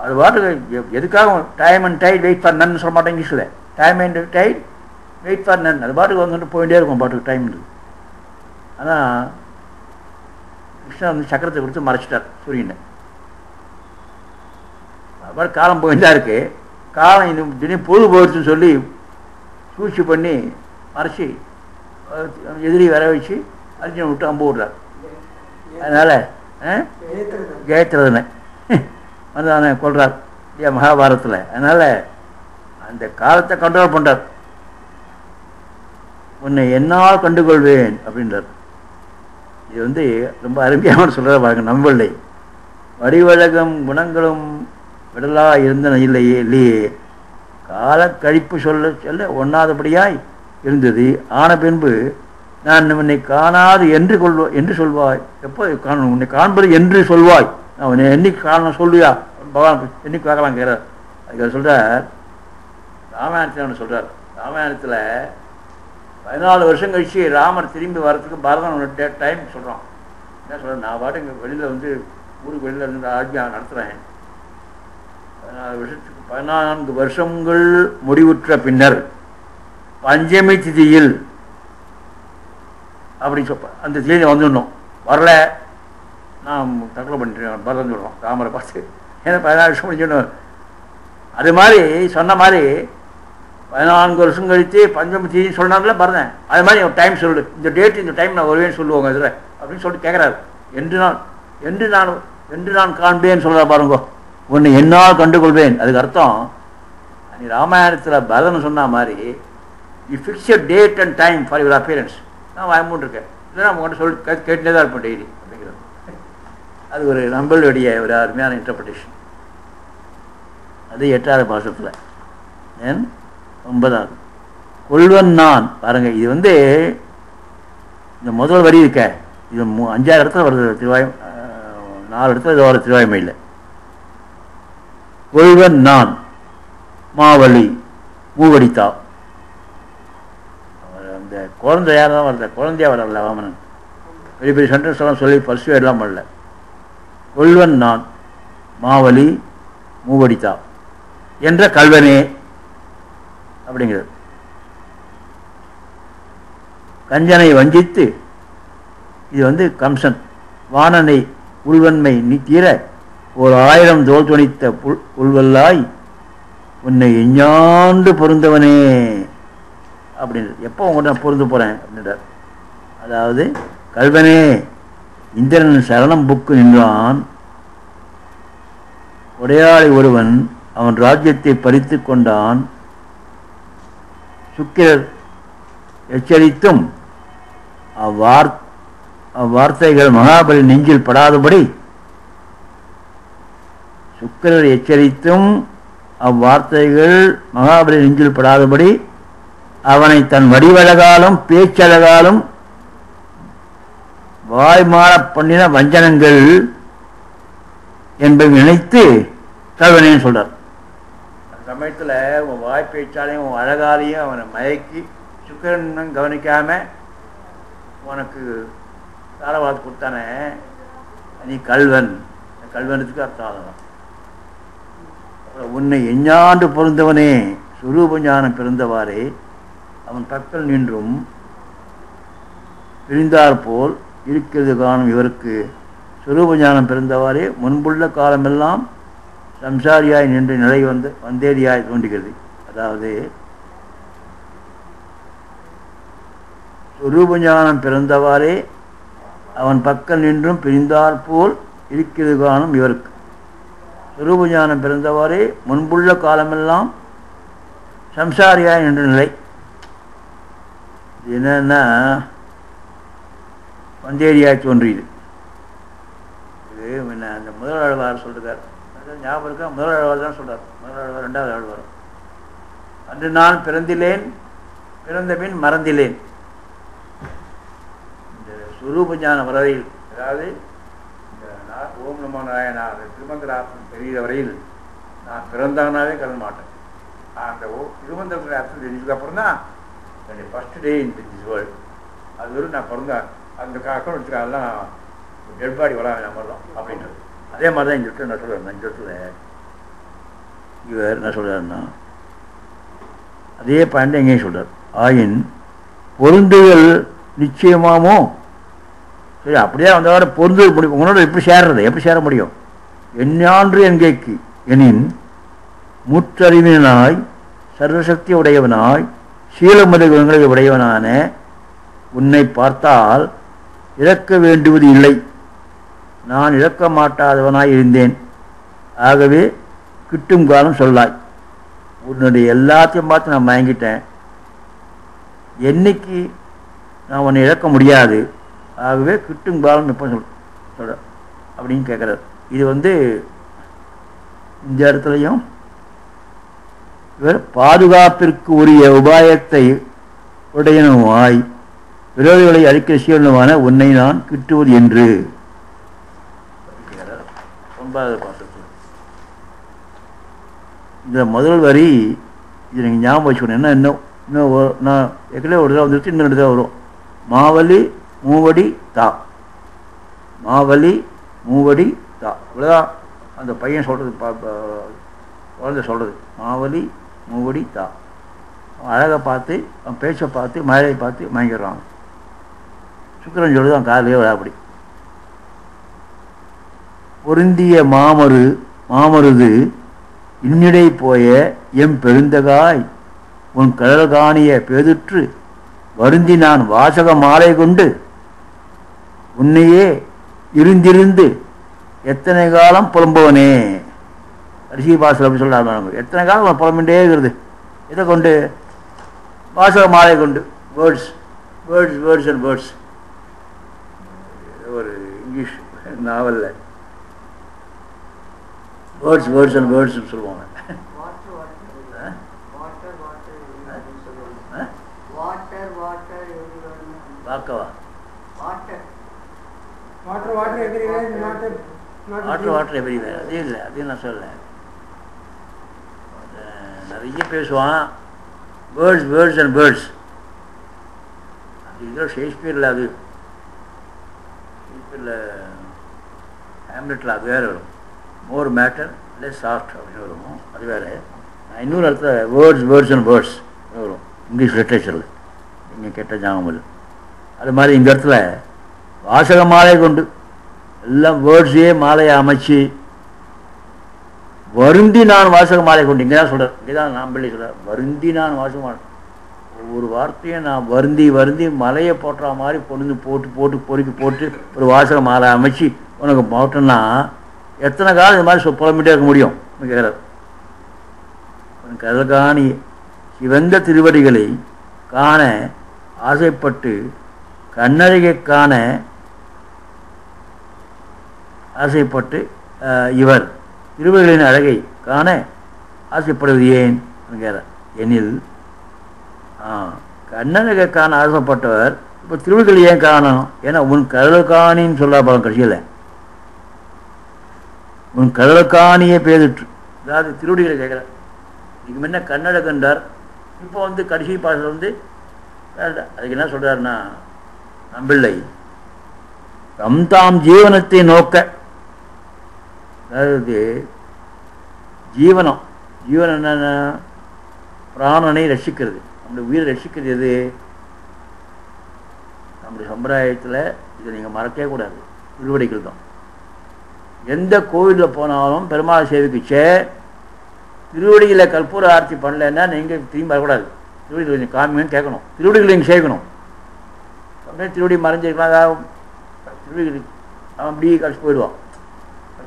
அது பாட்டுக்கு எதுக்காக time and tide wait for நன்னு சொல்ல மாட்டேன் இங்கிலீஷில். Time and tide wait for none, அது பாட்டுக்கு வந்துட்டு போயிட்டே இருக்கும் பாட்டுக்கு டைம்ன்றது. ஆனால் கிருஷ்ணன் சக்கரத்தை கொடுத்து மறைச்சிட்டார் சூரியனை. அது காலம் போயிட்டு தான் இருக்கு. காலம் இன்னும் திடீர்னு பொழுது போயிடுச்சுன்னு சொல்லி சூழ்ச்சி பண்ணி மறைச்சி எதிரி வர வச்சு அர்ஜுனை விட்டு அம்பு விடுறார். அதனால் ஜெயத்ரதனை வந்து அவனை கொள்றார் இல்லையா மகாபாரதத்தில். அதனால் அந்த காலத்தை கண்ட்ரோல் பண்ணுறார். உன்னை என்னால் கண்டுகொள்வேன் அப்படின்றார். இது ரொம்ப அருமையாக சொல்கிறார் பாருங்க. நம்பலை வடிவழகம் குணங்களும் விடலா இருந்தன இல்லையே, காலக்கழிப்பு சொல்ல சொல்ல ஒண்ணாதபடியாய் இருந்தது. ஆன பின்பு நான் உன்னை காணாது என்று சொல்வாய். எப்போ உன்னை காண்பது என்று சொல்வாய். நான் உன்னை என்னைக்கு காணணும் சொல்லுவியா பகவான் என்னைக்கு பார்க்கலாம் கேட்கிறார். அதுக்கு சொல்கிறார், ராமாயணத்தில் அவனை சொல்கிறார். ராமாயணத்தில் 14 வருஷம் கழிச்சு ராமர் திரும்பி வர்றதுக்கு பரதன் டைம் சொல்கிறான். என்ன சொல்கிறேன், நான் பாட்டு இங்கே வெளியில் ஊருக்கு வெளியில் இருந்து ஆஜ்யா நடத்துகிறேன். 14 வருஷங்கள் முடிவுற்ற பின்னர் பஞ்சமி திதியில் அப்படி அந்த திதியை வந்துடணும். வரல நான் தற்கொலை பண்ணிட்டேன் பரதன் சொல்கிறோம் ராமரை பார்த்து. ஏன்னா 14 வருஷம் முடிஞ்சிடணும். அது மாதிரி சொன்ன மாதிரி 14 வருஷம் கழித்து பஞ்சமி திதின்னு சொன்னார்ல பரதன். அது மாதிரி டைம் சொல்லு, இந்த டேட் இந்த டைம் நான் வருவேன்னு சொல்லுவாங்க இதில் அப்படின்னு சொல்லிட்டு கேட்குறாரு. என்று நான் காண்பேன்னு சொல்கிறார் பாருங்க. உன்னை என்னால் கண்டுகொள்வேன். அதுக்கு அர்த்தம் நீ ராமாயணத்தில் பரதன் சொன்ன மாதிரி you fix your date and time for your appearance. நான் வாய்மூன் இருக்கேன், இல்லை நம்ம கொண்டு சொல்லி கேட்டுட்டே தான் இருப்பேன் டெய்லி அப்படிங்கிறது. அது ஒரு நம்மளுடைய ஒரு அருமையான இன்டர்பிரிட்டேஷன். அது 8வது மாதத்தில் 9வது கொள்வன் நான் பாருங்க. இது இந்த முதல் வரி இருக்க, இது 5 இடத்துல வருது. 4 இடத்துல இது வர திருவாய்மையில். கொள்வன் நான் மாவலி மூவடித்தா. அந்த குழந்தை யார் தான் வரல, குழந்தையா வரல வாமனன். பெரிய பெரிய சென்டென்ஸ் எல்லாம் சொல்லி பர்சுவேட்லாம் வரல. கொள்வன் நான் மாவலி மூவடித்தா என்ற கல்வனே அப்படிங்கிறது. கஞ்சனை வஞ்சித்து இது கம்சன் வாணனை உள்வன்மை நீ தீர ஒரு 1000 தோல் துணித்த உள்வல்லாய் உன்னை எஞ்ஞாண்டு பொருந்தவனே அப்படின்றது. எப்போ உங்கள்கிட்ட நான் பொருந்து போகிறேன் அப்படின்றார். அதாவது கல்வனே இந்திரன் சரணம் புக்கு நின்றான். உடையாளி ஒருவன் அவன் ராஜ்யத்தை பறித்து கொண்டான். சுக்கிரர் எச்சரித்தும் அவ்வார்த்தைகள் மகாபலி நெஞ்சில் படாதபடி சுக்கிரர் எச்சரித்தும் அவ்வார்த்தைகள் மகாபலி நெஞ்சில் படாதபடி அவனை தன் வடிவழகாலும் பேச்சழகாலும் வாய்மாற பண்ணின வஞ்சனங்கள் என்பதை நினைத்து கல்வனேன்னு சொல்றார். அந்த சமயத்தில் உன் வாய் பேச்சாலையும் உன் அழகாலையும் அவனை மயக்கி சுக்கிரன் கவனிக்காம உனக்கு தாரவாளத்து கொடுத்தானே, நீ கல்வன். கல்வனத்துக்கு அர்த்தம் அதுதான். உன்னை எஞ்ஞாண்டு பொருந்தவனே சுரூப ஞானம் பிறந்தவாறே அவன் பக்கல் நின்றும் பிரிந்தார் போல் இருக்கிறது காணும் இவருக்கு சுரூப ஞானம் பிறந்தவாறே முன்புள்ள காலமெல்லாம் சம்சாரியாய் நின்று நிலை வந்தேரியாய் தோன்றுகிறது. அதாவது சுரூப ஞானம் பிறந்தவாறே அவன் பக்கம் நின்றும் பிரிந்தார் போல் இருக்கிறது காணும் இவருக்கு சுரூப ஞானம் பிறந்தவாறே முன்புள்ள காலமெல்லாம் சம்சாரியாய் நின்ற நிலை. என்னன்னா வந்தேரியாய் தோன்றியது. இது முன்ன அந்த முதல் ஆழ்வார் சொல்றார், ஞாபகம் இருக்கா? முதல் ஆழ்வார் தான் சொல்றார். முதல் ஆழ்வார், ரெண்டாவது ஆழ்வார். அன்று நான் பிறந்திலேன், பிறந்த பின் மறந்திலேன். இந்த சுரூப ஞான வரையில், அதாவது இந்த ஓம் நமோ நாராயணா திருமந்திரார்த்தம் தெரிகிற வரையில் நான் பிறந்தானாவே கருத மாட்டேன். அந்த திருமந்திரத்தில் அர்த்தம் தெரிஞ்சதுக்கு அப்புறம் தான் என்னுடைய first day in this world. அது வரும் நான் பிறந்தேன் அந்த அக்கௌண்ட் வச்சுக்க, அதெல்லாம் டெட் பாடி வராங்க நம்பர்லாம் அப்படின்றது. அதே மாதிரி தான் இந்த இடத்துல நான் சொல்கிறேன். இந்த இடத்துல இவர் என்ன சொல்கிறாருன்னா, அதே பாயிண்ட் எங்கேயும் சொல்கிறார். ஆயின் பொருந்துதல் நிச்சயமாமோ, சரி அப்படியே வந்தவரை பொருந்துதல் முடியும். உங்களோட எப்படி சேர்றது, எப்படி சேர முடியும்? எஞ்ஞான்று என்கைக்கு எனின் முற்றறிவினாய் சர்வசக்தி உடையவனாய் சீலமத குணங்களை உடையவனான உன்னை பார்த்தால் இழக்க வேண்டுவது இல்லை. நான் இழக்க மாட்டாதவனாய் இருந்தேன். ஆகவே கிட்டும் காலம் சொல்லாய். உன்னுடைய எல்லாத்தையும் பார்த்து நான் மயங்கிட்டேன். என்னைக்கு நான் உன்னை இழக்க முடியாது. ஆகவே கிட்டும் காலம் எப்போ சொல்ற அப்படின்னு கேட்குறார். இது இந்த இடத்துலையும் இவர் பாதுகாப்பிற்கு உரிய உபாயத்தை உடையனுமாய் விரோதிகளை அழிக்கிற சீலனுமான உன்னை நான் கிட்டுவது என்று 9வது பாசத்தில் இந்த முதல் வரி. இது நீங்கள் ஞாபகம் வச்சுக்கணும். என்ன இன்னும் நான் ஏற்கனவே ஒரு தடவை வந்துருச்சு, இன்னும் 2 தடவை வரும். மாவலி மூவடி தா, மாவலி மூவடி தா. இவ்வளோதான் அந்த பையன் சொல்கிறது, குழந்தை சொல்கிறது. மாவலி மூவடி தா. அழகை பார்த்து, அவன் பேச்சை பார்த்து, மழையை பார்த்து மயங்கிடுறாங்க. சுக்கிரன் சொல்லுது அவன் காலையே விழாப்படி. பொருந்திய மாமருது இன்னிடை போய எம் பெருந்தகாய் உன் கடல் காணிய பேதுற்று வருந்தி நான் வாசக மாலை கொண்டு உன்னையே இருந்திருந்து எத்தனை காலம் புலம்புவனே. கடைசி பாசல் அப்படி சொல்ல, எத்தனை காலம் புலம்பின்றே இருக்கிறது. இதை கொண்டு வாசக மாலை கொண்டு, words words words and words. ஒரு இங்கிலீஷ் நாவலில் வேர்ட்ஸ் வேர்ட்ஸ் அண்ட் வேர்ட்ஸ்ன்னு சொல்லுவாங்க. வாக்கவா வாட்டர் எவ்ரிவேர். அதே இல்லை, அதையும் நான் சொல்லலை. நிறைய பேசுவான். Words words and words. அது இதோ ஷேக்ஸ்பியரில், அது ஷேக்ஸ்பியரில் ஹேம்லெட்டில் அது வேறு வரும். மோர் மேட்டர் லெஸ் சாஃப்ட் அப்படின்னு வரும், அது வேறு. இன்னொரு இடத்துல வேர்ட்ஸ் வேர்ட்ஸ் அண்ட் வேர்ட்ஸ் வரும் இங்கிலீஷ் லிட்ரேச்சரில். நீங்கள் கேட்ட ஞாபகம். அது மாதிரி இந்த இடத்துல வாசக மாலை கொண்டு எல்லாம் வேர்ட்ஸே மாலையை அமைச்சு வருந்தி நான் வாசக மாலை கொண்டு, இங்கே தான் சொல்கிறேன். இங்கே தான் நான் பிள்ளை சொல்கிறேன். வருந்தி நான் வாசக மாலை, ஒவ்வொரு வார்த்தையை நான் வருந்தி வருந்தி மலையை போட்டுற மாதிரி பொண்ணு போட்டு போட்டு பொறுக்கி போட்டு ஒரு வாசக மாலை அமைச்சு உனக்கு போட்டோன்னா எத்தனை காலம் இது மாதிரி புலம்பிட்டே இருக்க முடியும் கேட்குறார். உனக்கு அதற்கான சிவந்த திருவடிகளை காண ஆசைப்பட்டு கண்ணழகை காண ஆசைப்பட்டு இவர் திருவடிகளின் அழகை காண ஆசைப்படுவது ஏன் கேட்கிறார். எனில் கண்ணழகை காண ஆசைப்பட்டவர் இப்போ திருவடிகளை ஏன் காணணும்? ஏன்னா உன் கடலுக்காணின்னு சொல்ல போகிறோம் கட்சியில். உன் கடலுக்காணியே பேதிட்டு, அதாவது திருவடிகளை கேட்குறார். இதுக்கு முன்ன கண்ணழகன்றார், இப்போ கடைசி பாசல் அதுக்கு என்ன சொல்கிறாருன்னா, நம்பிள்ளை தாம் ஜீவனத்தை நோக்க, அதாவது ஜீவனம் என்னென்ன, பிராணனை ரட்சிக்கிறது, நம்முடைய உயிரை ரட்சிக்கிறது எது? நம்முடைய சம்பிரதாயத்தில் இதை நீங்கள் மறக்கவே கூடாது, திருவடிகள் தான். எந்த கோவிலில் போனாலும் பெருமாள் சேவிக்குச்சே திருவடியில் கற்பூர ஆர்த்தி பண்ணலைன்னா நீங்கள் திரும்பி வரக்கூடாது. திருவடிகள் கொஞ்சம் காமிங்கன்னு கேட்கணும், திருவடிகள் நீங்கள் சேர்க்கணும். அப்படியே திருவடி மறைஞ்சிருக்கலாம், திருவடிகள் அவன் அப்படியே கழிச்சு போயிடுவான்.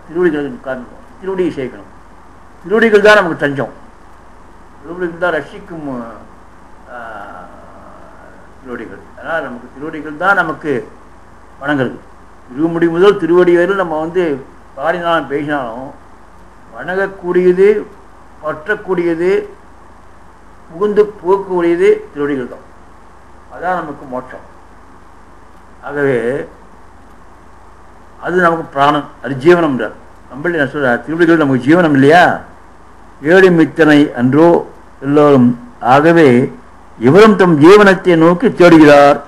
திருவடிகளுக்கு காமிக்கணும், திருவடியை சேர்க்கணும். திருவடிகள் தான் நமக்கு தஞ்சம், திருவடிகள் தான் ரட்சிக்கும் திருவடிகள். அதனால் நமக்கு திருவடிகள் தான் நமக்கு வணங்குறது. திருமுடி முதல் திருவடி வரையில் நம்ம வந்து பாடினாலும் பேசினாலும் வணங்கக்கூடியது, பற்றக்கூடியது, புகுந்து போக்கக்கூடியது திருவடிகள் தான். அதான் நமக்கு மோட்சம். ஆகவே அது நமக்கு பிராணம், அது ஜீவனம்ன்றார். நம்மளே நான் சொல்ற திருவடிகள் நமக்கு ஜீவனம் இல்லையா? ஏழு மித்தனை அன்றோ எல்லோரும். ஆகவே இவரும் தம் ஜீவனத்தை நோக்கி தேடுகிறார்.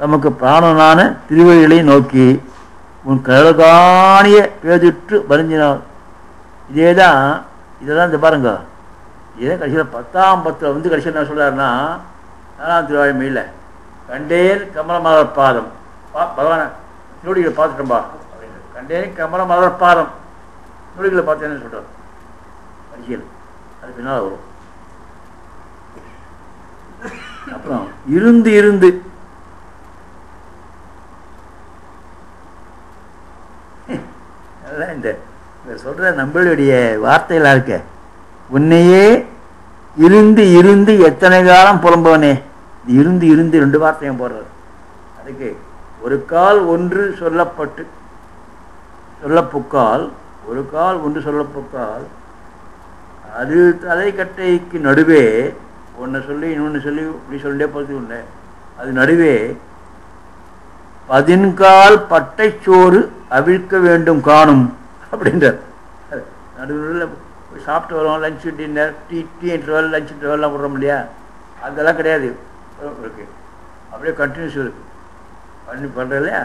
நமக்கு பிராணனான திருவடிகளை நோக்கி உன் கடல்காணிய பேதிற்று வருந்தினார். இதேதான் இந்த பாருங்க, இதே கடைசியில் 10ஆம் பத்தில் வந்து கடைசியில் என்ன சொல்றாருன்னா, 4ஆம் திருவாய்மையில் கண்டேன் கமலமலர் பாதம், பகவான திருவடிகளை பார்த்துட்டோம்பா அப்படின்னு, கண்டேன் கமலமலர் பாதம் திருவடிகளை பார்த்தேன்னு சொல்றாரு கடைசியில். அது பின்னால் வரும். அப்புறம் இருந்து இருந்து இந்த சொல்ற நம்மளுடைய வார்த்தைகளா இருக்க, உன்னையே இருந்து இருந்து எத்தனை காலம் புலம்பவனே. இருந்து இருந்து 2 வார்த்தையும் போடுறது. அதுக்கு ஒரு கால் ஒன்று சொல்லப்பட்டு சொல்லப்புக்கால், ஒரு கால் ஒன்று சொல்லப்புக்கால், அது தலைக்கட்டைக்கு நடுவே ஒன்றை சொல்லி இன்னொன்று சொல்லி இப்படி சொல்லிட்டே போகிறது உண்டு. அது நடுவே 14 பட்டை சோறு அவிழ்க்க வேண்டும் காணும் அப்படின்றார். நடுவில் சாப்பிட்டு வரோம், lunch dinner, tea interval, lunch இன்டர்வல்லாம் விடுறோம் இல்லையா, அதெல்லாம் கிடையாது இருக்கு. அப்படியே கண்டினியூஸ் இருக்கு பண்ணி பண்ணுற இல்லையா.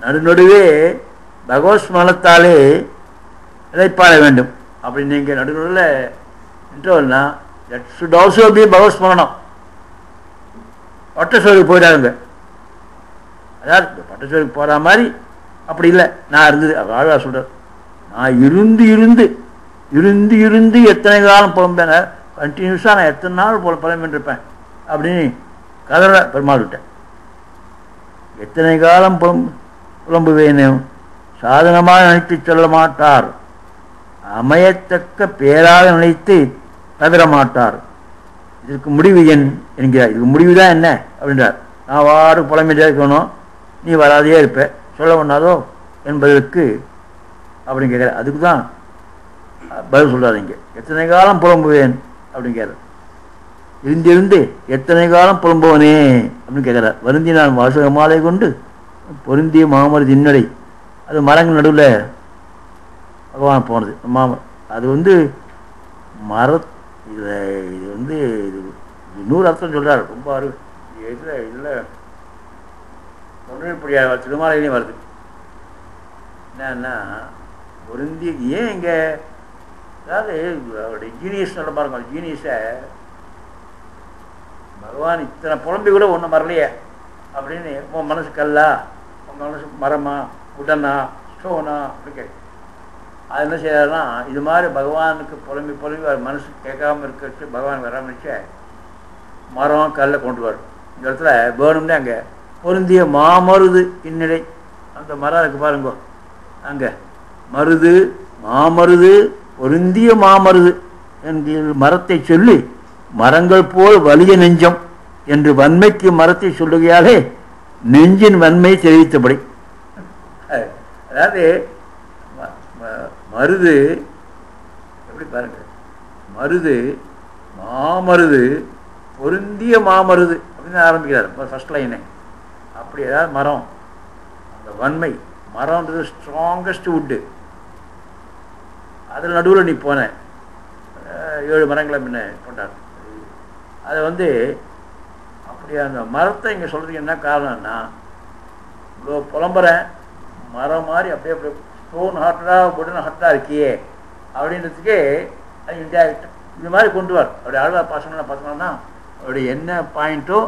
நடுநடுவே பகவத் ஸ்மரணத்தாலே இழைப்பாட வேண்டும். அப்படி நீங்கள் நடுநடுவில் இன்டர்வல்னா தட் ஷுட் ஆல்சோ பி பகவத் ஸ்மரணம். பட்டசோருக்கு போயிடாதுங்க. அதாவது பட்டசோருக்கு போகிற மாதிரி அப்படி இல்லை. நான் இருந்தது ஆழ்வார் சொல்கிறார், நான் இருந்து இருந்து இருந்து இருந்து எத்தனை காலம் புலம்பேன, கண்டினியூஸாக நான் எத்தனை நாள் புலம்பின்றிருப்பேன் அப்படின்னு கதற பெருமாள் விட்டேன். எத்தனை காலம் புலம்புவேனும் சாதனமாக நினைத்து சொல்ல மாட்டார், அமையத்தக்க பேராக நினைத்து தவிர மாட்டார். இதற்கு முடிவு என்கிறார். இதுக்கு முடிவு தான் என்ன அப்படின்றார். நான் வாடு புலம்பிட்டே இருக்கணும், நீ வராதையே இருப்ப, சொல்ல ஒண்ணாதோ என்பதற்கு அப்படின்னு கேட்குற. அதுக்கு தான் பதில் சொல்கிறாதீங்க. எத்தனை காலம் புலம்புவேன் அப்படின்னு கேட்குற. இருந்திருந்து எத்தனை காலம் புலம்புவனே அப்படின்னு கேட்குறார். வருந்தி நான் வாசக மாலை கொண்டு பொருந்திய மாமரது இன்னடை. அது மரங்கள் நடுவில் பகவான் போனது மாமரம். அது வந்து இது வந்து இது 100 அர்த்தம் சொல்கிறார். ரொம்ப இதில் இல்லை ஒன்றுபடியா திருமாலையிலையும் வருது. என்னன்னா பொருந்தி ஏன் இங்கே, அதாவது அவருடைய ஜீனியஸ் சொல்ல பாருங்க. ஜீனியஸை பகவான் இத்தனை புலம்பி கூட ஒன்றும் வரலையே அப்படின்னு, உன் மனசு கல்லா, உன் மனசு மரமா, உடனா, ஸ்டோனா அப்படி கேட்கு. அது என்ன செய்யறாருன்னா, இது மாதிரி பகவானுக்கு புலம்பி புலம்பி மனசு கேட்காம இருக்கிறது பகவான் வராமச்ச மரம் கல்லை கொண்டு வரும். இந்த இடத்துல வேணும்னே அங்கே பொருந்திய மாமருது இன்னிடை அந்த மரம் இருக்கு பாருங்க. அங்கே மருது மாமருது பொருந்திய மாமருது என்கிற மரத்தை சொல்லி மரங்கள் போல் வலிய நெஞ்சம் என்று வன்மைக்கு மரத்தை சொல்லுகையாலே நெஞ்சின் வன்மை தெரிவித்தபடி. அதாவது மருது எப்படி பாருங்க, மருது மாமருது பொருந்திய மாமருது அப்படின்னு ஆரம்பிக்கிறார் ஃபர்ஸ்ட் லைனு. அப்படி ஏதாவது மரம், அந்த வன்மை மரம்ன்றது ஸ்ட்ராங்கஸ்ட் வுட்டு. அதில் நடுவில் நீ போன 7 மரங்களை முன்ன போட்டார். அதை வந்து அப்படி அந்த மரத்தை இங்கே சொல்கிறதுக்கு என்ன காரணம்னா, இவ்வளோ புலம்புறேன் மரம் மாதிரி அப்படியே அப்படியே ஸ்டோன் ஹார்ட்டாக உடன் ஹார்ட்டாக இருக்கியே அப்படின்றதுக்கே அது இன்டேரக்ட் இந்த மாதிரி கொண்டு வர. அப்படி ஆழ்வார் பாசனம்லாம் பார்த்தோம்னா அவருடைய என்ன பாயிண்ட்டோ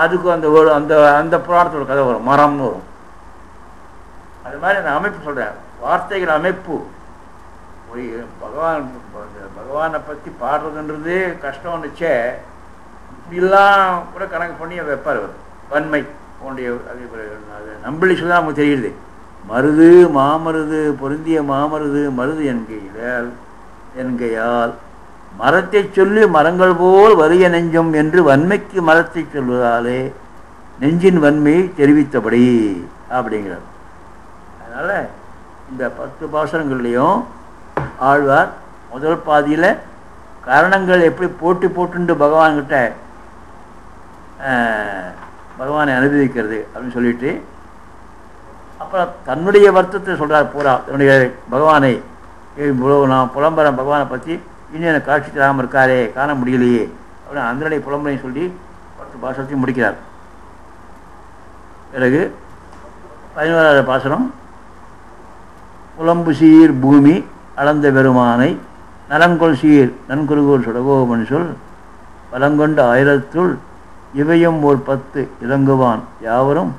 அதுக்கு அந்த ஒரு அந்த அந்த புராணத்தோட கதை வரும், மரம்னு வரும். அது மாதிரி அந்த அமைப்பு சொல்கிறேன், வார்த்தைகள் அமைப்பு. ஒரு பகவானை பற்றி பாடுறதுன்றது கஷ்டம்னுச்சே, இப்படிலாம் கூட கணக்கு பண்ணி வைப்பார் அவர். வன்மை உன்னுடைய அது நம்பளி சொல்லி நமக்கு தெரியுது. மருது மாமருது பொருந்திய மாமருது மருது என்கையால் மரத்தை சொல்லி மரங்கள் போல் வலிய நெஞ்சம் என்று வன்மைக்கு மரத்தை சொல்வதாலே நெஞ்சின் வன்மையை தெரிவித்தபடி அப்படிங்கிறார். அதனால் இந்த 10 பாசுரங்கள்லேயும் ஆழ்வார் முதல் பாதியில் காரணங்கள் எப்படி போட்டி போட்டுண்டு பகவான்கிட்ட பகவானை அனுபவிக்கிறது அப்படின்னு சொல்லிட்டு அப்புறம் தன்னுடைய வருத்தத்தை சொல்கிறார். பூரா தன்னுடைய பகவானை இவ்வளவு நான் புலம்புறேன் பகவானை பற்றி, இன்னும் எனக்கு காட்சி தராமல் இருக்காரே, காண முடியலையே அப்படின்னு அதனுடைய புலம்பரையும் சொல்லி 10 பாசுரத்தையும் முடிக்கிறார். பிறகு 11வது பாசுரம், புலம்பு சீர் பூமி அளந்த பெருமானை நலங்கொள் சீர் நன்குருகோர் சுடகோமன் சொல் பலங்கொண்ட ஆயிரத்துள் இவையும் ஓர் 10 இறங்குவான் யாவரும்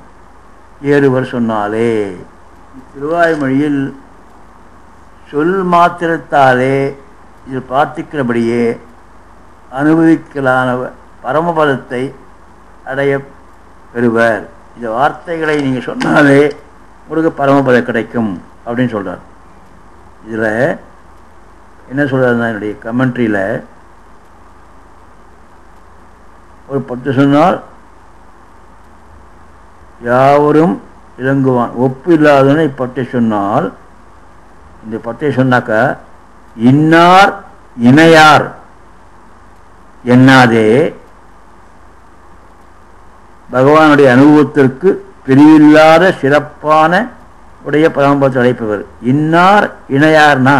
ஏறுவர் சொன்னாலே. திருவாய்மொழியில் சொல் மாத்திரத்தாலே இது பிரார்த்திக்கிறபடியே அனுபவிக்கலான பரமபதத்தை அடைய பெறுவர். இந்த வார்த்தைகளை நீங்கள் சொன்னாலே உங்களுக்கு பரமபதம் கிடைக்கும் அப்படின்னு சொல்கிறார். இதில் என்ன சொல்கிறாருன்னா, என்னுடைய கமெண்ட்ரியில் ஒரு 10 சொன்னால் யாவரும் இறங்குவான், ஒப்பு இல்லாதவனை 10 சொன்னால், இந்த 10 சொன்னாக்கா இன்னார் இணையார் என்னாதே பகவானுடைய அனுபவத்திற்கு பிரிவில்லாத சிறப்பான உடைய பரமபதத்தை அடைப்பவர். இன்னார் இணையார்னா,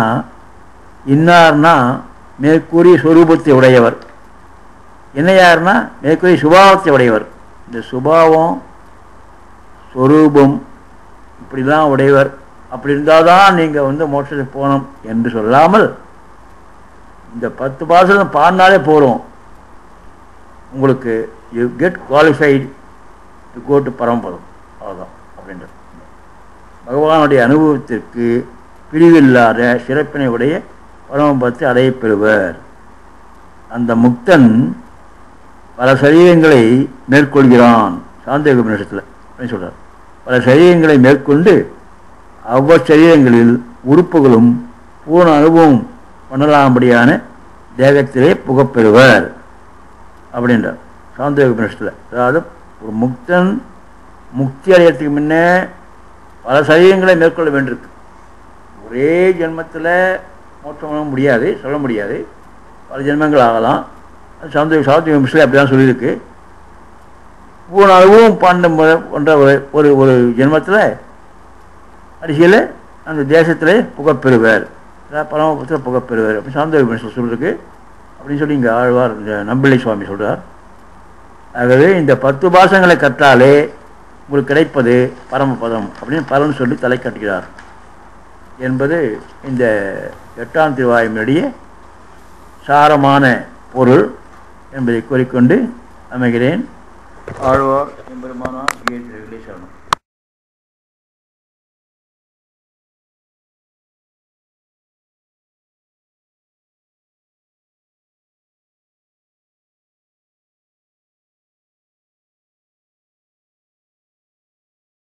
இன்னார்னா மேற்கூறிய ஸ்வரூபத்தை உடையவர், இணையார்னா மேற்கூறிய சுபாவத்தை உடையவர். இந்த சுபாவம் ஸ்வரூபம் இப்படிலாம் உடையவர், அப்படி இருந்தால் தான் நீங்கள் மோட்சத்துக்கு போகணும் என்று சொல்லாமல் இந்த 10 பாசுரம் பாடினாலே போகிறோம், உங்களுக்கு you get qualified to go to Paramapadam, அவ்வளோதான் அப்படின்றது. பகவானுடைய அனுபவத்திற்கு பிரிவில்லாத சிறப்பினை உடைய பரமபதத்தை அடையப்பெறுவர். அந்த முக்தன் பல சரீரங்களை மேற்கொள்கிறான். சாந்தோக உபநிஷத்தில் அப்படின்னு சொல்கிறார். பல சரீரங்களை மேற்கொண்டு அவ்வச்சரீரங்களில் உறுப்புகளும் பூர்ண அனுபவம் பண்ணலாம்படியான தேகத்திலே புகப்பெறுவர் அப்படின்றார் சாந்தோக உபநிஷத்தில். அதாவது ஒரு முக்தன் முக்தி அடையறதுக்கு முன்னே பல சரீரங்களை மேற்கொள்ள வேண்டியிருக்கு. ஒரே ஜென்மத்தில் மோட்சம் பண்ண முடியாது, சொல்ல முடியாது, பல ஜென்மங்கள் ஆகலாம். சாந்தோக உபநிஷத்தில் அப்படி தான் சொல்லியிருக்கு. பூர்ண அனுபவம் பண்ணுற ஒரு ஒரு ஜென்மத்தில் அரிசியில் அந்த தேசத்திலே புகப்பெறுவர், பரமபதத்தில் புகப்பெறுவர் அப்படின்னு சாந்தோக உபநிஷத்தில் சொல்லியிருக்கு. அப்படின்னு சொல்லி இங்கே ஆழ்வார் நம்பிள்ளை சுவாமி சொல்கிறார். ஆகவே இந்த 10 பாசங்களை கற்றாலே உங்களுக்கு கிடைப்பது பரமபதம் அப்படின்னு பலன் சொல்லி தலை கட்டுகிறார் என்பது இந்த 8ஆம் திருவாய்மொழியுடைய சாரமான பொருள் என்பதை கூறிக்கொண்டு அமைகிறேன். ஆழ்வார் எம்பெருமானார்